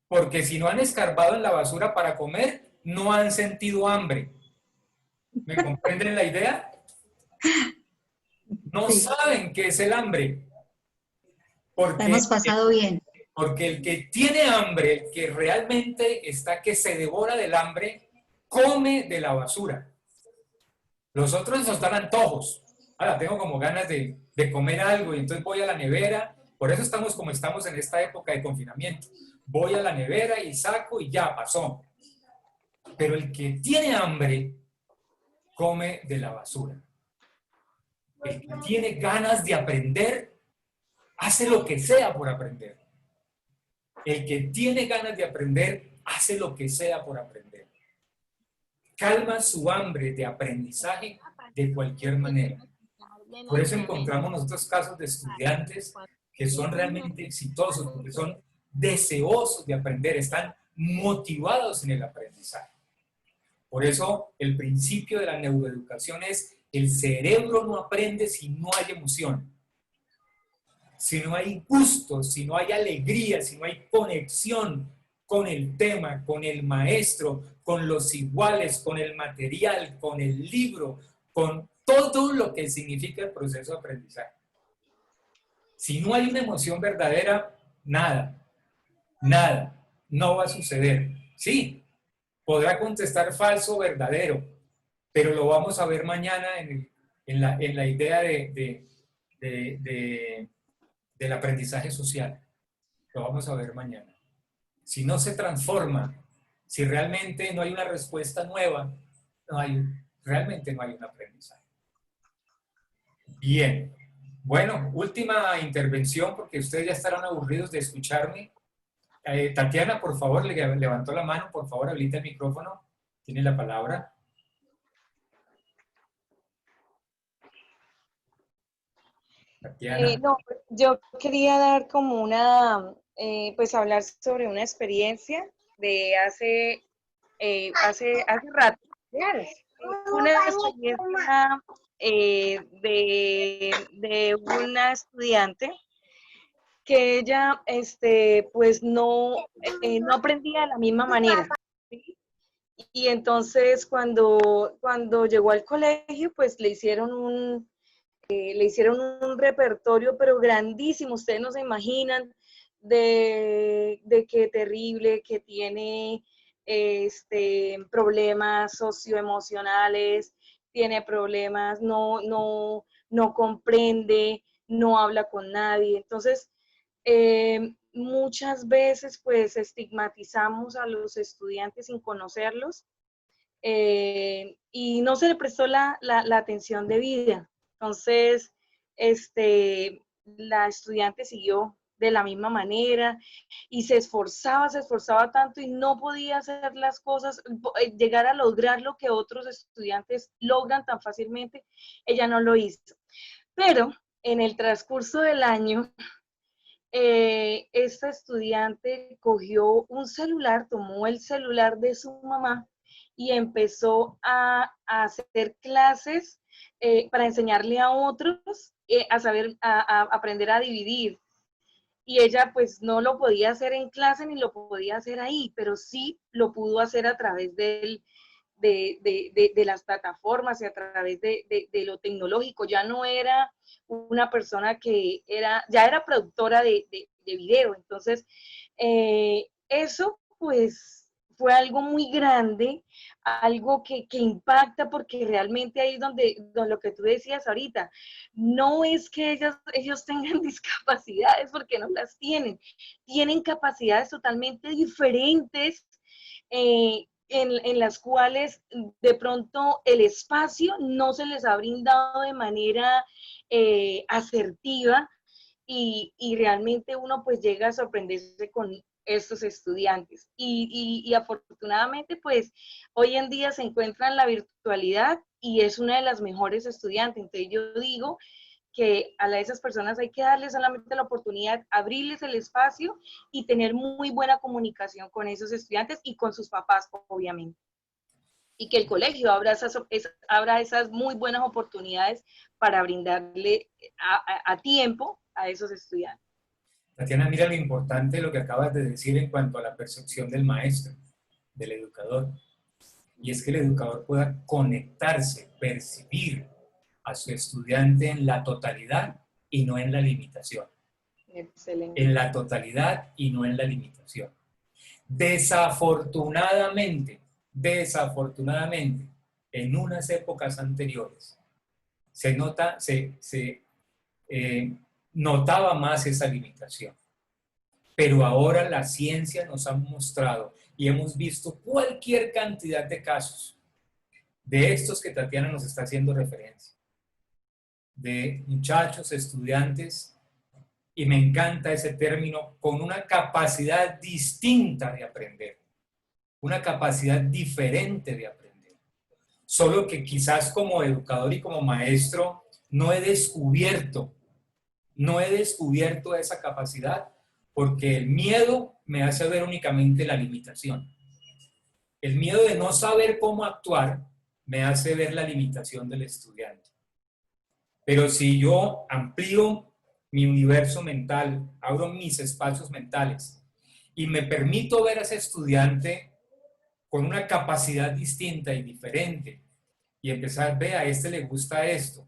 Porque si no han escarbado en la basura para comer, no han sentido hambre. ¿Me comprenden la idea? No saben qué es el hambre. Porque hemos pasado bien. Porque el que tiene hambre, el que realmente está que se devora del hambre, come de la basura. Los otros nos dan antojos. Ahora tengo como ganas de comer algo y entonces voy a la nevera. Por eso estamos como estamos en esta época de confinamiento. Voy a la nevera y saco y ya pasó. Pero el que tiene hambre, come de la basura. El que tiene ganas de aprender, hace lo que sea por aprender. El que tiene ganas de aprender, hace lo que sea por aprender. Calma su hambre de aprendizaje de cualquier manera. Por eso encontramos nosotros casos de estudiantes que son realmente exitosos, porque son deseosos de aprender, están motivados en el aprendizaje. Por eso el principio de la neuroeducación es: el cerebro no aprende si no hay emoción, si no hay gusto, si no hay alegría, si no hay conexión con el tema, con el maestro, con los iguales, con el material, con el libro, con todo lo que significa el proceso de aprendizaje. Si no hay una emoción verdadera, nada. Nada, no va a suceder. Sí, podrá contestar falso o verdadero, pero lo vamos a ver mañana en la idea del aprendizaje social. Lo vamos a ver mañana. Si no se transforma, si realmente no hay una respuesta nueva, realmente no hay un aprendizaje. Bien. Bueno, última intervención, porque ustedes ya estarán aburridos de escucharme. Tatiana, por favor, levantó la mano, por favor, habilita el micrófono. Tiene la palabra. Tatiana. No, yo quería dar como pues hablar sobre una experiencia de hace rato. Una experiencia de una estudiante que ella, pues no aprendía de la misma manera, ¿sí? Y entonces cuando llegó al colegio, pues le hicieron un repertorio, pero grandísimo, ustedes no se imaginan de qué terrible, que tiene problemas socioemocionales, tiene problemas, no comprende, no habla con nadie. Entonces, muchas veces pues estigmatizamos a los estudiantes sin conocerlos y no se le prestó la atención debida. Entonces, la estudiante siguió de la misma manera y se esforzaba tanto y no podía hacer las cosas, llegar a lograr lo que otros estudiantes logran tan fácilmente, ella no lo hizo. Pero en el transcurso del año, esta estudiante cogió un celular, tomó el celular de su mamá y empezó a hacer clases para enseñarle a otros a aprender a dividir. Y ella pues no lo podía hacer en clase ni lo podía hacer ahí, pero sí lo pudo hacer a través de las plataformas y a través de lo tecnológico. Ya no era una persona que ya era productora de video. Entonces, eso pues fue algo muy grande, algo que impacta, porque realmente ahí es donde lo que tú decías ahorita, no es que ellos tengan discapacidades, porque no las tienen capacidades totalmente diferentes, en las cuales de pronto el espacio no se les ha brindado de manera asertiva, y realmente uno pues llega a sorprenderse con estos estudiantes. Y afortunadamente pues hoy en día se encuentra en la virtualidad y es una de las mejores estudiantes. Entonces yo digo que a esas personas hay que darles solamente la oportunidad, abrirles el espacio y tener muy buena comunicación con esos estudiantes y con sus papás, obviamente. Y que el colegio abra esas muy buenas oportunidades para brindarle a tiempo a esos estudiantes. Tatiana, mira lo importante de lo que acabas de decir en cuanto a la percepción del maestro, del educador. Y es que el educador pueda conectarse, percibir a su estudiante en la totalidad y no en la limitación. Excelente. En la totalidad y no en la limitación. Desafortunadamente, en unas épocas anteriores, notaba más esa limitación. Pero ahora la ciencia nos ha mostrado y hemos visto cualquier cantidad de casos de estos que Tatiana nos está haciendo referencia, de muchachos, estudiantes, y me encanta ese término, con una capacidad distinta de aprender, una capacidad diferente de aprender. Solo que quizás como educador y como maestro no he descubierto esa capacidad, porque el miedo me hace ver únicamente la limitación. El miedo de no saber cómo actuar me hace ver la limitación del estudiante. Pero si yo amplío mi universo mental, abro mis espacios mentales y me permito ver a ese estudiante con una capacidad distinta y diferente y empezar, ve, a este le gusta esto,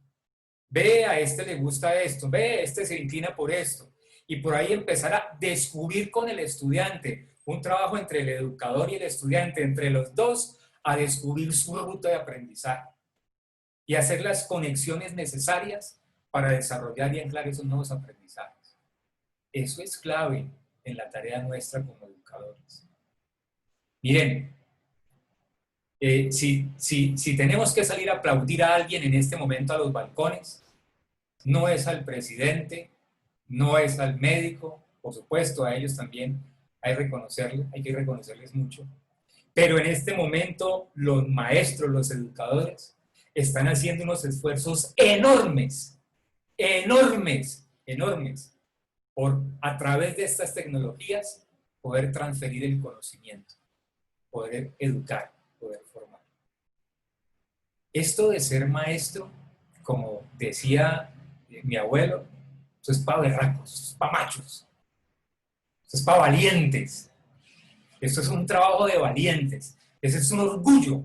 ve, a este le gusta esto, ve, este se inclina por esto, y por ahí empezar a descubrir con el estudiante, un trabajo entre el educador y el estudiante, entre los dos, a descubrir su ruta de aprendizaje y hacer las conexiones necesarias para desarrollar y anclar esos nuevos aprendizajes. Eso es clave en la tarea nuestra como educadores. Miren, si tenemos que salir a aplaudir a alguien en este momento a los balcones, no es al presidente, no es al médico, por supuesto a ellos también hay que reconocerles mucho, pero en este momento los maestros, los educadores, están haciendo unos esfuerzos enormes, enormes, enormes, por a través de estas tecnologías poder transferir el conocimiento, poder educar, poder formar. Esto de ser maestro, como decía mi abuelo, eso es para berracos, eso es para machos, eso es para valientes. Esto es un trabajo de valientes. Ese es un orgullo,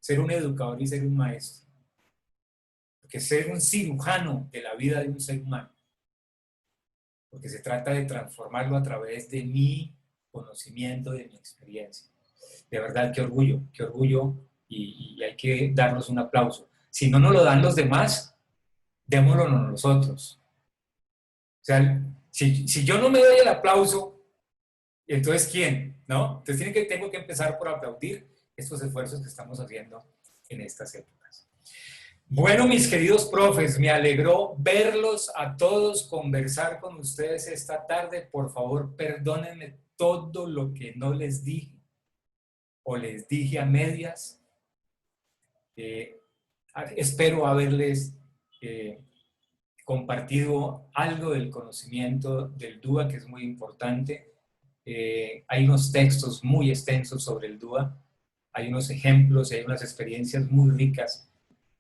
ser un educador y ser un maestro. Porque ser un cirujano de la vida de un ser humano. Porque se trata de transformarlo a través de mi conocimiento, de mi experiencia. De verdad, qué orgullo y hay que darnos un aplauso. Si no nos lo dan los demás, démoslo nosotros. O sea, si yo no me doy el aplauso, entonces ¿quién? ¿No? Entonces tengo que empezar por aplaudir estos esfuerzos que estamos haciendo en estas épocas. Bueno, mis queridos profes, me alegró verlos a todos, conversar con ustedes esta tarde. Por favor, perdónenme todo lo que no les dije o les dije a medias. Espero haberles compartido algo del conocimiento del DUA, que es muy importante. Hay unos textos muy extensos sobre el DUA, hay unos ejemplos, hay unas experiencias muy ricas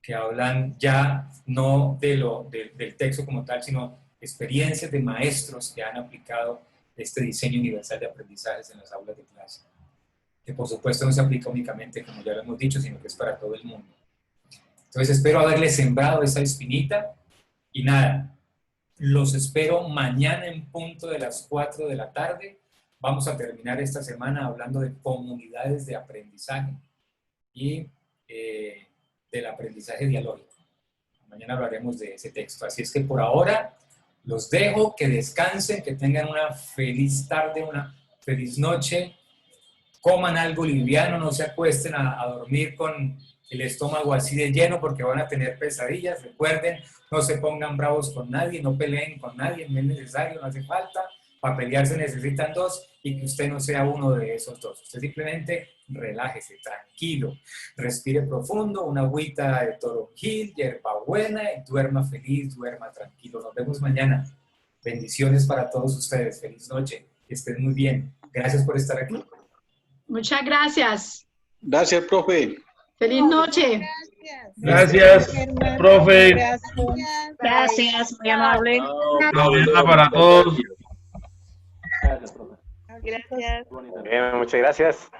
que hablan ya no del texto como tal, sino experiencias de maestros que han aplicado este diseño universal de aprendizajes en las aulas de clase. Que por supuesto no se aplica únicamente, como ya lo hemos dicho, sino que es para todo el mundo. Entonces espero haberles sembrado esa espinita y nada, los espero mañana en punto de las 4 de la tarde. Vamos a terminar esta semana hablando de comunidades de aprendizaje y del aprendizaje dialógico. Mañana hablaremos de ese texto. Así es que por ahora los dejo, que descansen, que tengan una feliz tarde, una feliz noche. Coman algo liviano, no se acuesten a dormir con el estómago así de lleno porque van a tener pesadillas. Recuerden, no se pongan bravos con nadie, no peleen con nadie, no es necesario, no hace falta. Para pelear se necesitan dos y que usted no sea uno de esos dos. Usted simplemente relájese, tranquilo, respire profundo, una agüita de toronjil, hierbabuena y duerma feliz, duerma tranquilo. Nos vemos mañana. Bendiciones para todos ustedes. Feliz noche. Que estén muy bien. Gracias por estar aquí. Muchas gracias. Gracias, profe. Feliz noche. Gracias, profe. Gracias, muy amable. Mañana para todos. Gracias, profe. Gracias. Bien, muchas gracias.